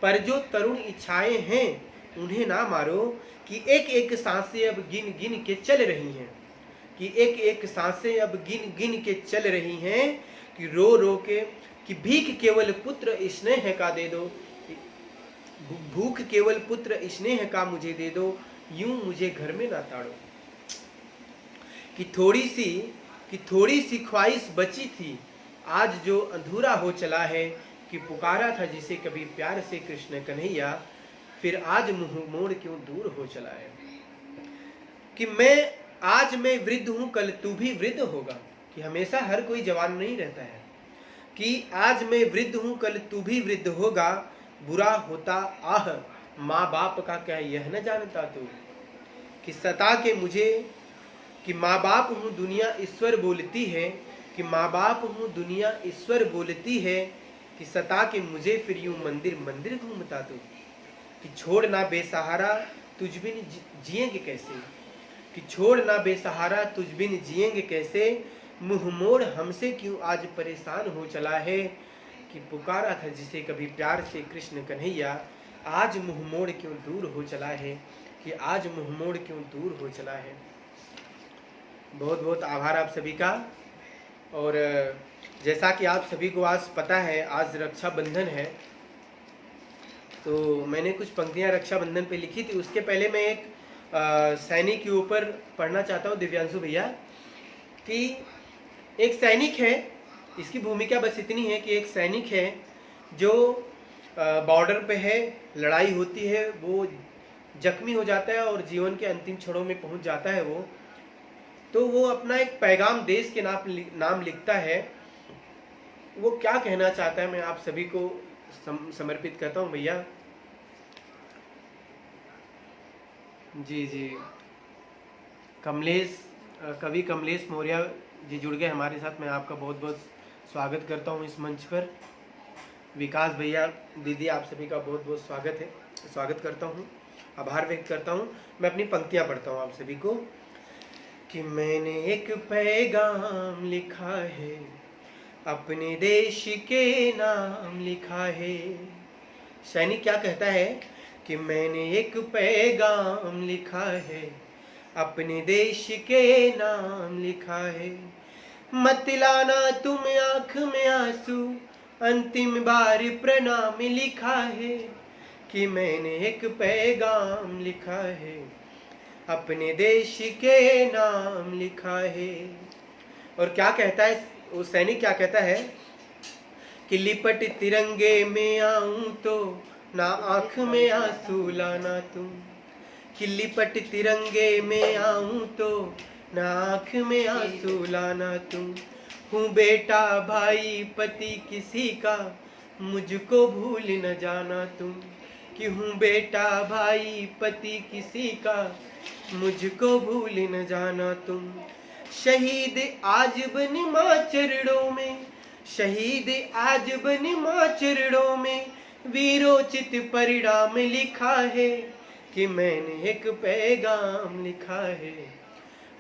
S2: पर जो तरुण इच्छाएं हैं उन्हें ना मारो, कि एक एक सांसें अब गिन गिन के चल रही हैं, कि एक एक सांसें अब गिन गिन के चल रही हैं, कि रो रो के, कि भीख केवल पुत्र स्नेह का दे दो, भूख केवल पुत्र स्नेह का मुझे दे दो, यूं मुझे घर में ना ताड़ो। कि थोड़ी सी ख्वाहिश बची थी, आज जो अधूरा हो चला है, कि पुकारा था जिसे कभी प्यार से कृष्ण कन्हैया, फिर आज मुंह मोड़ क्यों दूर हो चला है। कि आज मैं वृद्ध हूं, कल तू भी वृद्ध होगा, कि हमेशा हर कोई जवान नहीं रहता है, कि आज मैं वृद्ध हूं, कल तू भी वृद्ध होगा, बुरा होता आह माँ बाप का क्या यह न जानता तू, कि सता के मुझे, कि माँ बाप हूँ दुनिया ईश्वर बोलती है, कि माँ बाप हूँ दुनिया ईश्वर बोलती है, कि सता के मुझे फिर यूं मंदिर मंदिर घूमता तू, कि छोड़ ना बेसहारा तुझ बिन जिएंगे कैसे, कि छोड़ ना बेसहारा तुझ बिन जिएंगे कैसे, मुंह मोड़ हमसे क्यों आज परेशान हो चला है, कि पुकारा था जिसे कभी प्यार से कृष्ण कन्हैया, आज मुंह मोड़ क्यों दूर हो चला है, कि आज मुंह मोड़ क्यों दूर हो चला है। बहुत बहुत आभार आप सभी का। और जैसा कि आप सभी को आज पता है, आज रक्षाबंधन है, तो मैंने कुछ पंक्तियां रक्षाबंधन पे लिखी थी। उसके पहले मैं एक सैनिक के ऊपर पढ़ना चाहता हूँ दिव्यांशु भैया, कि एक सैनिक है, इसकी भूमिका बस इतनी है कि एक सैनिक है जो बॉर्डर पे है, लड़ाई होती है, वो जख्मी हो जाता है और जीवन के अंतिम क्षणों में पहुंच जाता है वो, तो वो अपना एक पैगाम देश के नाम लिखता है। वो क्या कहना चाहता है मैं आप सभी को समर्पित करता हूँ भैया। जी जी, कवि कमलेश मौर्य जी जुड़ गए हमारे साथ, मैं आपका बहुत बहुत स्वागत करता हूँ इस मंच पर। विकास भैया, दीदी, आप सभी का बहुत बहुत स्वागत करता हूँ, आभार व्यक्त करता हूँ। मैं अपनी पंक्तियाँ पढ़ता हूँ आप सभी को, कि मैंने एक पैगाम लिखा है, अपने देश के नाम लिखा है। सैनिक क्या कहता है कि मैंने एक पैगाम लिखा है, अपने देश के नाम लिखा है, मत लाना तुम आंख में आंसू, अंतिम बार प्रणाम लिखा है, कि मैंने एक पैगाम लिखा है, अपने देश के नाम लिखा है। और क्या कहता है वो सैनिक, क्या कहता है कि लिपट तिरंगे में आऊं तो ना आंख में आंसू लाना तुम, कि लिपट तिरंगे में आऊं तो ना आंख में आंसू लाना तुम, हूँ बेटा भाई पति किसी का, मुझको भूल न जाना तुम, कि हूँ बेटा भाई पति किसी का, मुझको भूल न जाना तुम। शहीद आज बन मां चरणों में, शहीद आज बन मां चरणों में, वीरोचित परिणाम लिखा है, कि मैंने एक पैगाम लिखा है,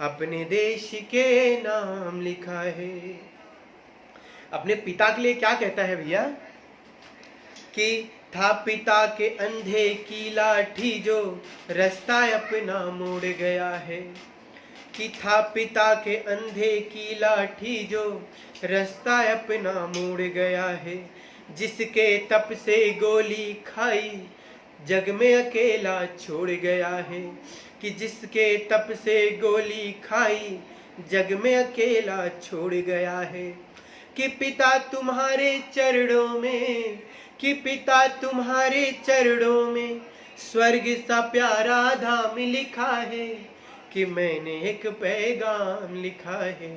S2: अपने देश के नाम लिखा है। अपने पिता के लिए क्या कहता है भैया, कि था पिता के अंधे की लाठी जो रास्ता अपना मोड़ गया है, कि था पिता के अंधे की लाठी जो रास्ता अपना मोड़ गया है, जिसके तप से गोली खाई जग में अकेला छोड़ गया है, कि जिसके तप से गोली खाई जग में अकेला छोड़ गया है, कि पिता तुम्हारे चरणों में, कि पिता तुम्हारे चरणों में स्वर्ग सा प्यारा धाम लिखा है, कि मैंने एक पैगाम लिखा है,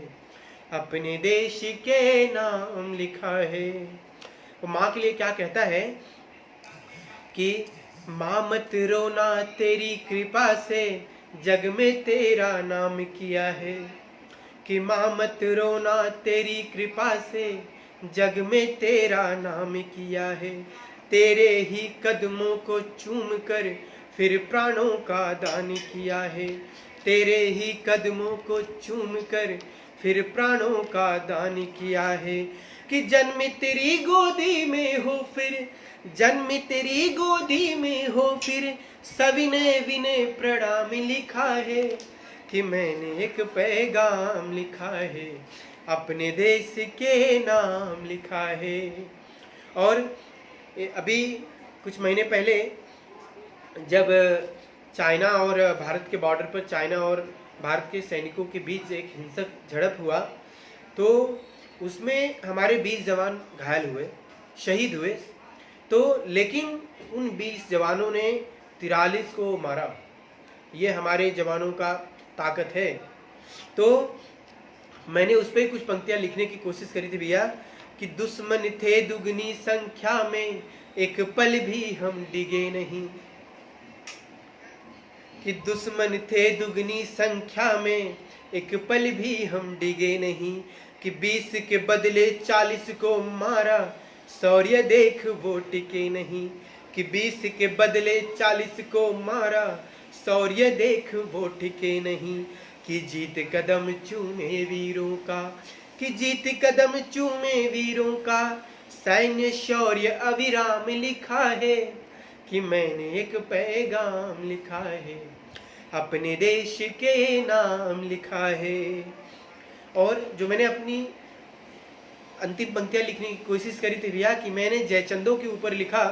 S2: अपने देश के नाम लिखा है। तो माँ के लिए क्या कहता है कि माँ मत रोना तेरी कृपा से जग में तेरा नाम किया है, कि माँ मत रोना तेरी कृपा से जग में तेरा नाम किया है, तेरे ही कदमों को चूम कर फिर प्राणों का दान किया है, तेरे ही कदमों को चूम कर फिर प्राणों का दान किया है। कि जन्म तेरी गोदी में हो फिर, जन्म तेरी गोदी में हो फिर, सविनय विनय प्रणाम लिखा है। कि मैंने एक पैगाम लिखा है, अपने देश के नाम लिखा है। और अभी कुछ महीने पहले जब चाइना और भारत के बॉर्डर पर चाइना और भारत के सैनिकों के बीच एक हिंसक झड़प हुआ, तो उसमें हमारे 20 जवान घायल हुए, शहीद हुए। तो लेकिन उन 20 जवानों ने 43 को मारा। ये हमारे जवानों का ताकत है। तो मैंने उस पर कुछ पंक्तियां लिखने की कोशिश करी थी भैया, कि दुश्मन थे दुगनी संख्या में, एक पल भी हम डिगे नहीं। कि दुश्मन थे दुगनी संख्या में, एक पल भी हम डिगे नहीं। कि 20 के बदले 40 को मारा, शौर्य देख वो टिके नहीं। कि 20 के बदले 40 को मारा, शौर्य देख वो टिके नहीं। कि जीत कदम चूमे वीरों का, कि जीत कदम चूमे वीरों का, सैन्य शौर्य अविराम लिखा है। कि मैंने एक पैगाम लिखा है, अपने देश के नाम लिखा है। और जो मैंने अपनी अंतिम पंक्तियां लिखने की कोशिश करी थी भैया, कि मैंने जयचंदों के ऊपर लिखा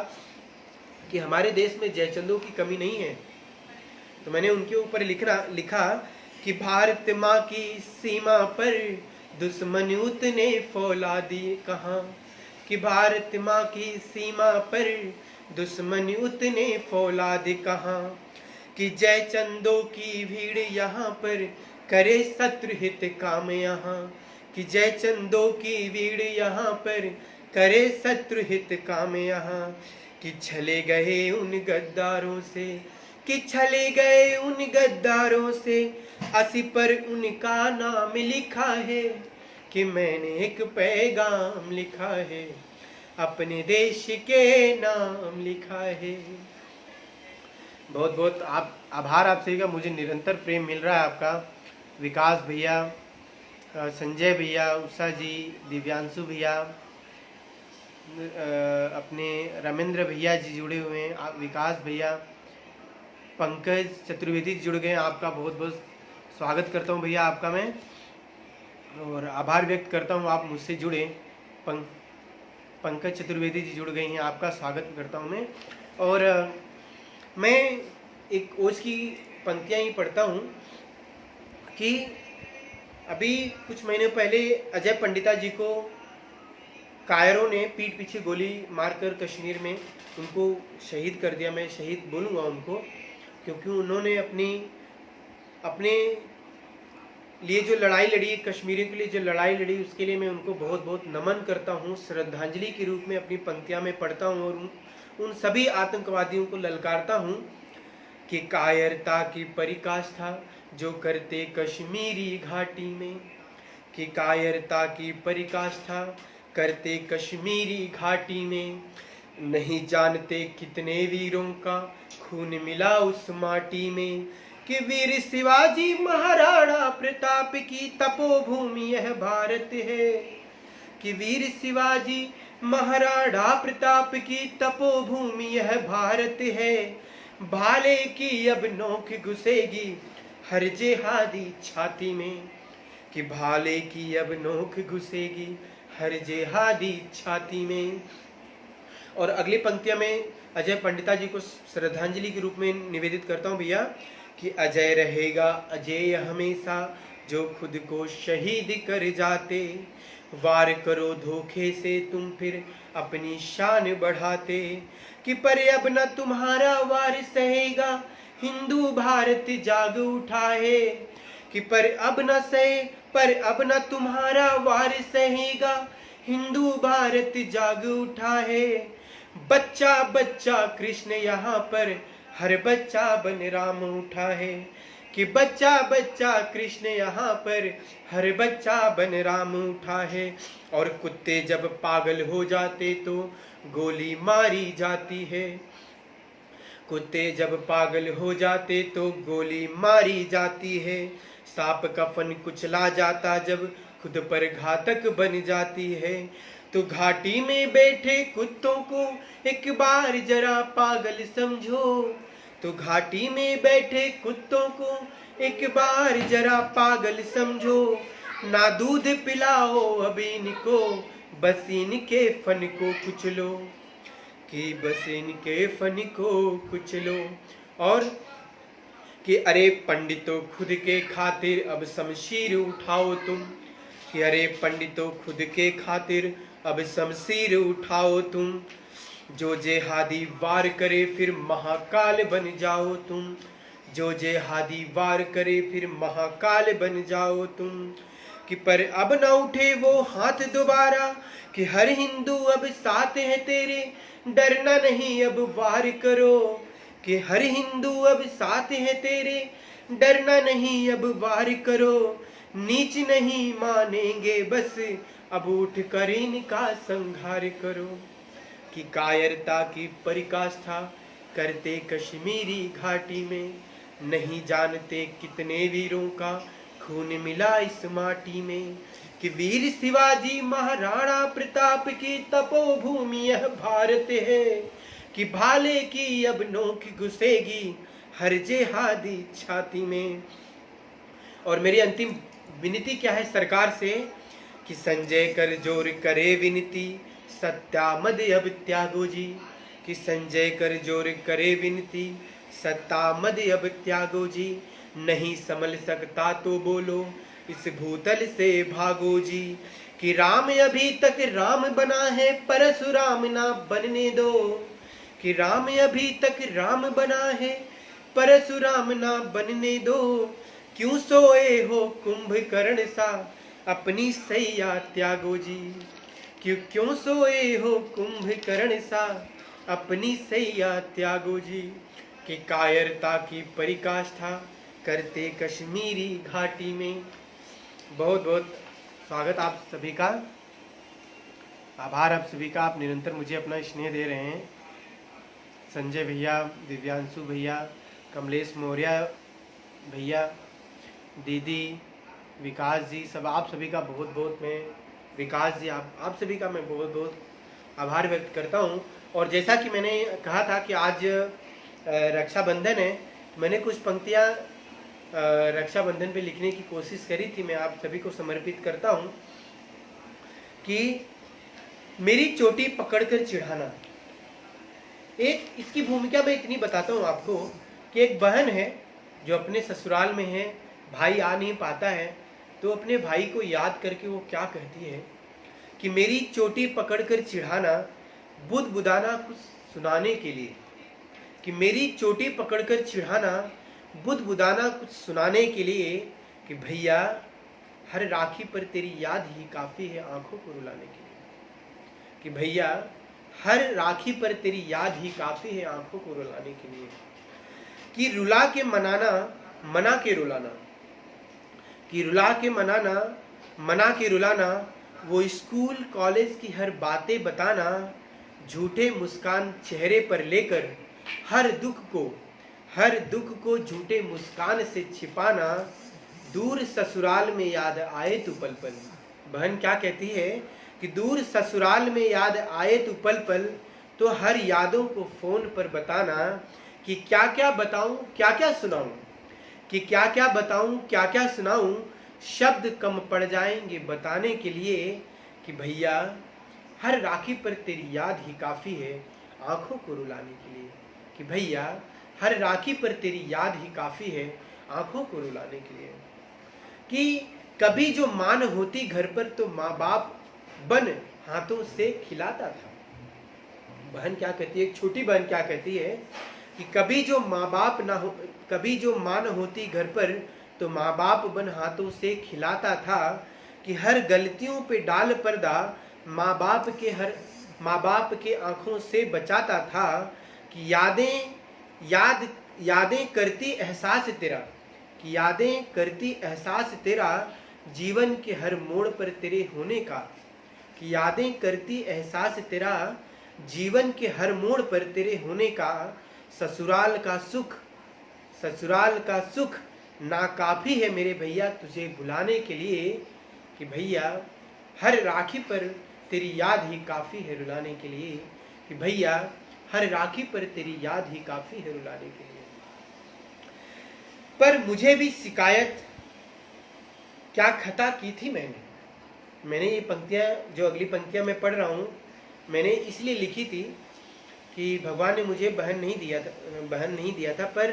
S2: कि हमारे देश में जयचंदों की कमी नहीं है। तो मैंने उनके ऊपर लिखा कि भारत माँ की सीमा पर दुश्मन उतने फौलादी कहाँ। कि भारत माँ की सीमा पर दुश्मन उतने फौलाद कहाँ। कि जयचंदों की भीड़ यहाँ पर करे शत्रु हित काम यहाँ। कि जयचंदों की भीड़ यहाँ पर करे शत्रु हित काम यहाँ। कि छले गए उन गद्दारों से, कि छले गए उन गद्दारों से, असी पर उनका नाम लिखा है। कि मैंने एक पैगाम लिखा है, अपने देश के नाम लिखा है। बहुत बहुत आभार आपसे का, मुझे निरंतर प्रेम मिल रहा है आपका। विकास भैया, संजय भैया, उषा जी, दिव्यांशु भैया, अपने रमेंद्र भैया जी जुड़े हुए हैं, विकास भैया, पंकज चतुर्वेदी जुड़ गए हैं। आपका बहुत बहुत स्वागत करता हूं भैया आपका मैं, और आभार व्यक्त करता हूं आप मुझसे जुड़े। पंकज चतुर्वेदी जी जुड़ गई हैं, आपका स्वागत करता हूं मैं। और मैं एक ओज की पंक्तियां ही पढ़ता हूं कि अभी कुछ महीने पहले अजय पंडिता जी को कायरों ने पीठ पीछे गोली मारकर कश्मीर में उनको शहीद कर दिया। मैं शहीद बोलूँगा उनको, क्योंकि उन्होंने अपने लिए जो लड़ाई लड़ी, कश्मीरियों के लिए जो लड़ाई लड़ी, उसके लिए मैं उनको बहुत बहुत नमन करता हूँ। श्रद्धांजलि के रूप में अपनी पंक्तियाँ में पढ़ता हूँ और उन सभी आतंकवादियों को ललकारता हूँ कि कायरता की पराकाष्ठा जो करते कश्मीरी घाटी में। कि कायरता की पराकाष्ठा करते कश्मीरी घाटी में, नहीं जानते कितने वीरों का खून मिला उस माटी में। कि वीर शिवाजी महाराणा प्रताप की तपोभूमि यह भारत है। कि वीर शिवाजी महाराणा प्रताप की तपोभूमि यह भारत है। भाले की अब नोक घुसेगी हर जिहादी छाती में। कि भाले की अब नोक घुसेगी हर जिहादी छाती में। और अगली पंक्तियां में अजय पंडिता जी को श्रद्धांजलि के रूप में निवेदित करता हूं भैया, कि अजय रहेगा अजय हमेशा जो खुद को शहीद कर जाते। वार करो धोखे से तुम फिर अपनी शान बढ़ाते। कि पर अब न तुम्हारा वार सहेगा हिंदू भारत जाग उठा है। कि पर अब न तुम्हारा वार सहेगा हिंदू भारत जाग उठा है। बच्चा बच्चा कृष्ण यहाँ पर हर बच्चा बन राम उठा है। कि बच्चा बच्चा कृष्ण यहाँ पर हर बच्चा बन राम उठा है। और कुत्ते जब पागल हो जाते तो गोली मारी जाती है। कुत्ते जब पागल हो जाते तो गोली मारी जाती है। सांप का फन कुचला जाता जब खुद पर घातक बन जाती है। तो घाटी में बैठे कुत्तों को एक बार जरा पागल समझो। तो घाटी में बैठे कुत्तों को एक बार जरा पागल समझो। ना दूध पिलाओ अब इनको, बस इनके फन को कुचलो, कि बस इनके फन को कुचलो। और कि अरे पंडितों खुद के खातिर अब शमशीर उठाओ तुम, कि अरे पंडितों खुद के खातिर अब शमशीर उठाओ तुम। जो जेहादी वार करे फिर महाकाल बन जाओ तुम, जो जेहादी वार करे फिर महाकाल बन जाओ तुम। कि पर अब न उठे वो हाथ दोबारा, कि हर हिंदू अब साथ है तेरे, डरना नहीं अब वार करो। कि हर हिंदू अब साथ है तेरे, डरना नहीं अब वार करो। नीच नहीं मानेंगे बस अब उठ कर इनका संहार करो। कि कायरता की पराकाष्ठा करते कश्मीरी घाटी में, नहीं जानते कितने वीरों का खून मिला इस माटी में। कि वीर शिवाजी महाराणा प्रताप की तपोभूमि यह भारत है, कि भाले की अब नोक घुसेगी हर जेहादी छाती में। और मेरी अंतिम विनती क्या है सरकार से, कि संजय कर जोर करे विनती, सत्यामद अब त्यागो जी। कि संजय कर जोर करे विनती, सत्यामद अब त्यागो जी। नहीं संभल सकता तो बोलो इस भूतल से भागो जी। कि राम अभी तक राम बना है परशुराम ना बनने दो। कि राम अभी तक राम बना है परशुराम ना बनने दो। क्यों सोए हो कुंभकर्ण सा अपनी सैया त्यागो जी। क्यों सोए हो कुंभकर्ण सा अपनी सैया त्यागो जी। कि कायरता की पराकाष्ठा करते कश्मीरी घाटी में। बहुत बहुत स्वागत आप सभी का, आभार आप सभी का। आप निरंतर मुझे अपना स्नेह दे रहे हैं। संजय भैया, दिव्यांशु भैया, कमलेश मौर्य भैया, दीदी, विकास जी, सब आप सभी का बहुत बहुत मैं, विकास जी आप सभी का मैं बहुत बहुत आभार व्यक्त करता हूं। और जैसा कि मैंने कहा था कि आज रक्षाबंधन है, मैंने कुछ पंक्तियां रक्षाबंधन पे लिखने की कोशिश करी थी, मैं आप सभी को समर्पित करता हूं। कि मेरी चोटी पकड़कर चिढ़ाना। एक इसकी भूमिका मैं इतनी बताता हूं आपको कि एक बहन है जो अपने ससुराल में है, भाई आ नहीं पाता है, तो अपने भाई को याद करके वो क्या कहती है कि मेरी चोटी पकड़कर चिढ़ाना, बुदबुदाना कुछ सुनाने के लिए। कि मेरी चोटी पकड़कर चिढ़ाना, बुदबुदाना कुछ सुनाने के लिए। कि भैया हर राखी पर तेरी याद ही काफ़ी है आंखों को रुलाने के लिए। कि भैया हर राखी पर तेरी याद ही काफ़ी है आंखों को रुलाने के लिए। कि रुला के मनाना, मना के रुलाना। कि रुला के मनाना, मना के रुलाना। वो स्कूल कॉलेज की हर बातें बताना, झूठे मुस्कान चेहरे पर लेकर हर दुख को झूठे मुस्कान से छिपाना। दूर ससुराल में याद आए तू पल पल। बहन क्या कहती है कि दूर ससुराल में याद आए तू पल पल, तो हर यादों को फोन पर बताना। कि क्या क्या बताऊं क्या क्या सुनाऊं, कि क्या क्या बताऊं क्या क्या सुनाऊं, शब्द कम पड़ जाएंगे बताने के लिए। कि भैया हर राखी पर तेरी याद ही काफ़ी है आंखों को रुलाने के लिए। कि भैया हर राखी पर तेरी याद ही काफ़ी है आंखों को रुलाने के लिए। कि कभी जो मान होती घर पर तो माँ बाप बन हाथों से खिलाता था। बहन क्या कहती है, एक छोटी बहन क्या कहती है कि कभी जो माँ बाप ना हो, कभी जो मान होती घर पर तो माँ बाप बन हाथों से खिलाता था। कि हर गलतियों पे डाल पर्दा माँ बाप के आंखों से बचाता था। कि यादें करती एहसास तेरा, कि यादें करती एहसास तेरा, जीवन के हर मोड़ पर तेरे होने का। कि यादें करती एहसास तेरा, जीवन के हर मोड़ पर तेरे होने का। ससुराल का सुख नाकाफी है मेरे भैया तुझे भुलाने के लिए, कि भैया हर राखी पर तेरी याद ही काफ़ी है रुलाने के लिए, कि भैया हर राखी पर तेरी याद ही काफ़ी है रुलाने के लिए। पर मुझे भी शिकायत क्या खता की थी मैंने ये पंक्तियाँ, जो अगली पंक्तियाँ मैं पढ़ रहा हूँ, मैंने इसलिए लिखी थी कि भगवान ने मुझे बहन नहीं दिया था, पर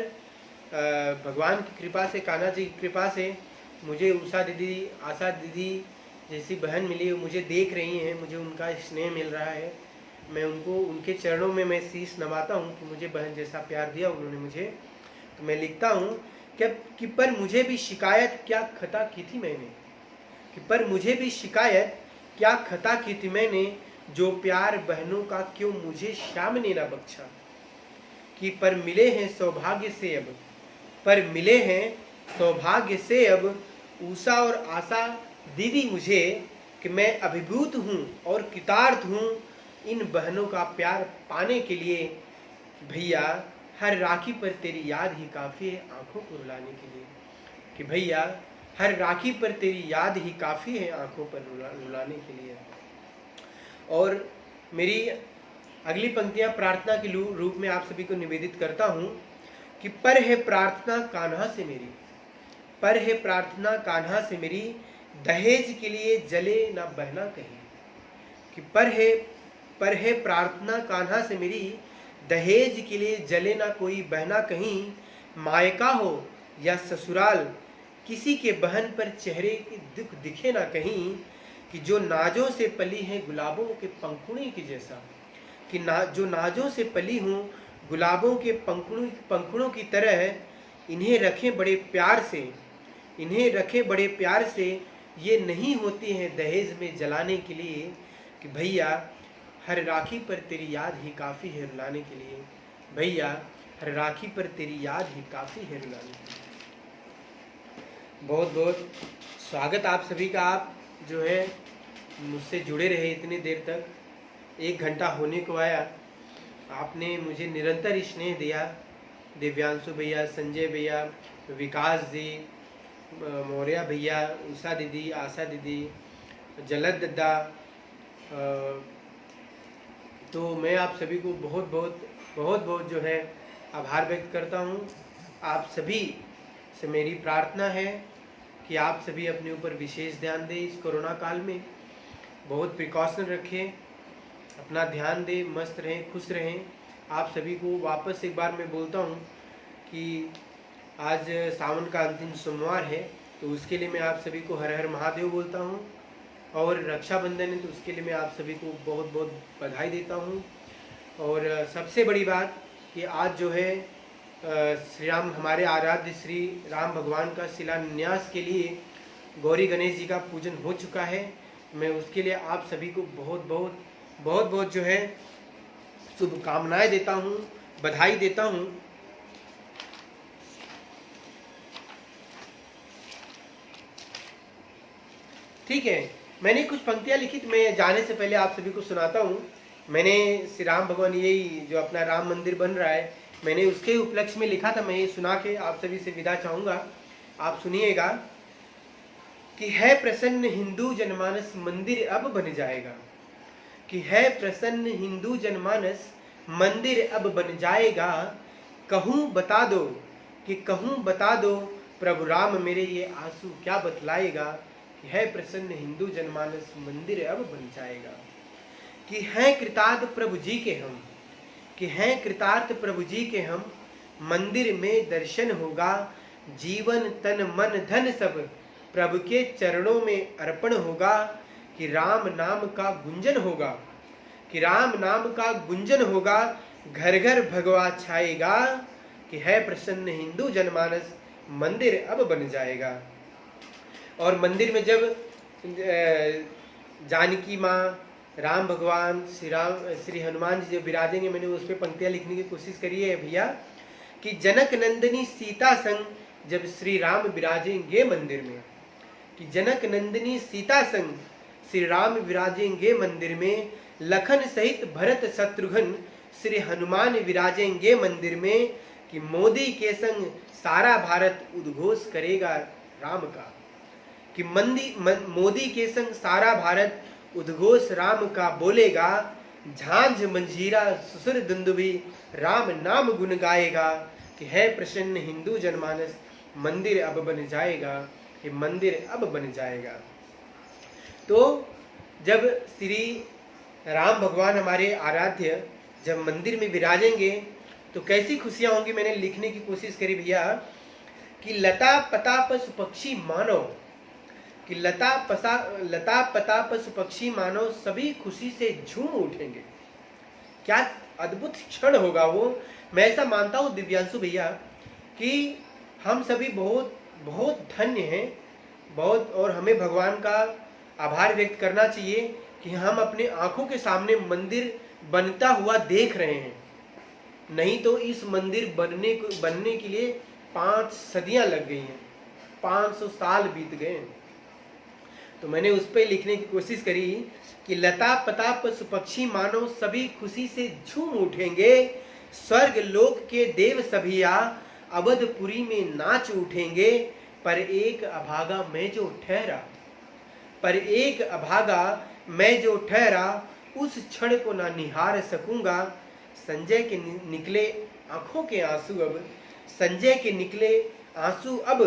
S2: भगवान की कृपा से, कान्हा जी की कृपा से मुझे उषा दीदी, आशा दीदी जैसी बहन मिली, मुझे देख रही हैं, मुझे उनका स्नेह मिल रहा है। मैं उनको, उनके चरणों में मैं शीश नवाता हूँ कि मुझे बहन जैसा प्यार दिया उन्होंने मुझे। तो मैं लिखता हूँ कि पर मुझे भी शिकायत क्या खता की थी मैंने, कि पर मुझे भी शिकायत क्या खता की थी मैंने, जो प्यार बहनों का क्यों मुझे श्याम ने ना बख्शा। कि पर मिले हैं सौभाग्य से अब, पर मिले हैं सौभाग्य से अब उषा और आशा दीदी मुझे, कि मैं अभिभूत हूँ और कृतार्थ हूँ इन बहनों का प्यार पाने के लिए। भैया हर राखी पर तेरी याद ही काफ़ी है आंखों को रुलाने के लिए, कि भैया हर राखी पर तेरी याद ही काफ़ी है आंखों पर रुलाने के लिए। और मेरी अगली पंक्तियां प्रार्थना के रूप में आप सभी को निवेदित करता हूं कि पर है प्रार्थना कान्हा से मेरी, पर है प्रार्थना कान्हा से मेरी, दहेज के लिए जले ना बहना कहीं। कि पर है प्रार्थना कान्हा से मेरी, दहेज के लिए जले ना कोई बहना कहीं। मायका हो या ससुराल किसी के बहन पर चेहरे के दुख दिखे ना कहीं। कि जो नाजों से पली है गुलाबों के पंखुड़ी की जैसा, कि जो नाजों से पली हूँ गुलाबों के पंखुड़ों की तरह, इन्हें रखें बड़े प्यार से, इन्हें रखें बड़े प्यार से, ये नहीं होती हैं दहेज में जलाने के लिए। कि भैया हर राखी पर तेरी याद ही काफ़ी है रुलाने के लिए, भैया हर राखी पर तेरी याद ही काफ़ी है रुलाने के लिए। बहुत बहुत स्वागत आप सभी का। आप जो है मुझसे जुड़े रहे इतनी देर तक, 1 घंटा होने को आया, आपने मुझे निरंतर स्नेह दिया। दिव्यांशु भैया, संजय भैया, विकास जी, मौर्या भैया, उषा दीदी, आशा दीदी, जलद दद्दा, तो मैं आप सभी को बहुत बहुत जो है आभार व्यक्त करता हूँ। आप सभी से मेरी प्रार्थना है कि आप सभी अपने ऊपर विशेष ध्यान दें। इस कोरोना काल में बहुत प्रिकॉशन रखें, अपना ध्यान दें, मस्त रहें, खुश रहें। आप सभी को वापस एक बार मैं बोलता हूँ कि आज सावन का अंतिम सोमवार है, तो उसके लिए मैं आप सभी को हर हर महादेव बोलता हूँ। और रक्षाबंधन है, तो उसके लिए मैं आप सभी को बहुत बहुत बधाई देता हूँ। और सबसे बड़ी बात कि आज जो है श्री राम, हमारे आराध्य श्री राम भगवान का शिलान्यास के लिए गौरी गणेश जी का पूजन हो चुका है। मैं उसके लिए आप सभी को बहुत बहुत जो है शुभकामनाएं देता हूँ, बधाई देता हूँ। ठीक है, मैंने कुछ पंक्तियां लिखी, तो मैं जाने से पहले आप सभी को सुनाता हूँ। मैंने श्री राम भगवान, यही जो अपना राम मंदिर बन रहा है, मैंने उसके उपलक्ष्य में लिखा था। मैं ये सुना के आप सभी से विदा चाहूँगा। आप सुनिएगा कि है प्रसन्न हिंदू जनमानस मंदिर अब बन जाएगा। कि है प्रसन्न हिंदू जनमानस मंदिर अब बन जाएगा। कहूँ बता दो, कि कहूँ बता दो प्रभु राम मेरे ये आंसू क्या बतलाएगा। कि है प्रसन्न हिंदू जनमानस मंदिर अब बन जाएगा। कि हैं कृतार्थ प्रभु जी के हम, कि हैं कृतार्थ प्रभु जी के हम, मंदिर में दर्शन होगा। जीवन तन मन धन सब प्रभु के चरणों में अर्पण होगा। कि राम नाम का गुंजन होगा, कि राम नाम का गुंजन होगा, घर घर भगवा छाएगा। कि है प्रसन्न हिंदू जनमानस मंदिर अब बन जाएगा। और मंदिर में जब जानकी माँ, राम भगवान, श्री हनुमान जी जब विराजेंगे, मैंने उस पर पंक्तियाँ लिखने की कोशिश करी है भैया। कि जनक नंदिनी सीता संग जब श्री राम विराजेंगे मंदिर में। कि जनक नंदिनी सीता संग श्री राम विराजेंगे मंदिर में। लखन सहित भरत शत्रुघ्न श्री हनुमान विराजेंगे मंदिर में। कि मोदी के संग सारा भारत उद्घोष करेगा राम का, कि मोदी के संग सारा भारत उद्घोष राम का बोलेगा, झांझ मंजीरा सुसुर दुंदुभी राम नाम गुण गाएगा, कि है प्रसन्न हिंदू जनमानस मंदिर अब बन जाएगा, कि मंदिर अब बन जाएगा। तो जब श्री राम भगवान हमारे आराध्य जब मंदिर में विराजेंगे तो कैसी खुशियां होंगी। मैंने लिखने की कोशिश करी भैया कि लता पता पशु पक्षी मानव, कि लता पता पशु पक्षी मानव सभी खुशी से झूम उठेंगे। क्या अद्भुत क्षण होगा वो। मैं ऐसा मानता हूँ दिव्यांशु भैया कि हम सभी बहुत बहुत धन्य हैं, बहुत, और हमें भगवान का आभार व्यक्त करना चाहिए कि हम अपने आंखों के सामने मंदिर बनता हुआ देख रहे हैं। नहीं तो इस मंदिर बनने के लिए 5 सदियां लग गई हैं, 500 साल बीत गए। तो मैंने उस पर लिखने की कोशिश करी कि लता पता पशु पक्षी मानव सभी खुशी से झूम उठेंगे, स्वर्ग लोक के देव सभिया अवधपुरी में नाच उठेंगे, पर एक अभागा मैं जो ठहरा, पर एक अभागा मैं जो ठहरा, उस क्षण को ना निहार सकूंगा। संजय के निकले आंखों के आंसू अब, संजय के निकले आंसू अब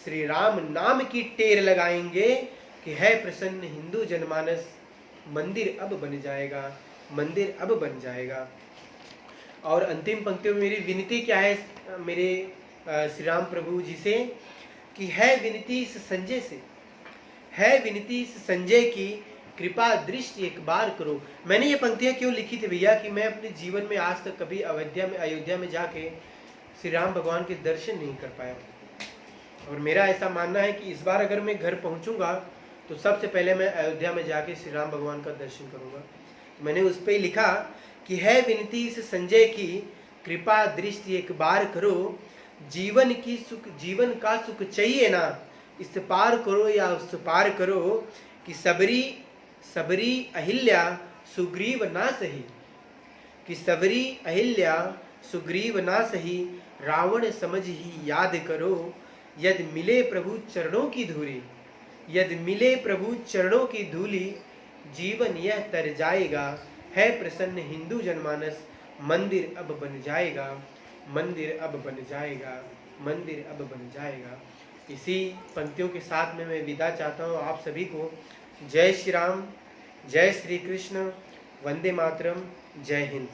S2: श्री राम नाम की टेर लगाएंगे, कि है प्रसन्न हिंदू जनमानस मंदिर अब बन जाएगा, मंदिर अब बन जाएगा। और अंतिम पंक्तियों में मेरी विनती क्या है मेरे श्री राम प्रभु जी से, कि है विनती इस संजय से, है विनती इस संजय की कृपा दृष्टि एक बार करो। मैंने ये पंक्तियां क्यों लिखी थी भैया कि मैं अपने जीवन में आज तक कभी अयोध्या में जाके श्री राम भगवान के दर्शन नहीं कर पाया, और मेरा ऐसा मानना है कि इस बार अगर मैं घर पहुंचूंगा तो सबसे पहले मैं अयोध्या में जाके श्री राम भगवान का दर्शन करूंगा। मैंने उस पर लिखा कि है विनती इस संजय की कृपा दृष्टि एक बार करो, जीवन का सुख चाहिए ना, इस पार करो या उस पार करो, कि सबरी अहिल्या सुग्रीव ना सही, कि सबरी अहिल्या सुग्रीव ना सही, रावण समझ ही याद करो, यदि मिले प्रभु चरणों की धूली, यदि मिले प्रभु चरणों की धूली, जीवन यह तर जाएगा, है प्रसन्न हिंदू जनमानस मंदिर अब बन जाएगा, मंदिर अब बन जाएगा, मंदिर अब बन जाएगा। इसी पंक्तियों के साथ में मैं विदा चाहता हूँ आप सभी को। जय श्री राम, जय श्री कृष्ण, वंदे मातरम, जय हिंद।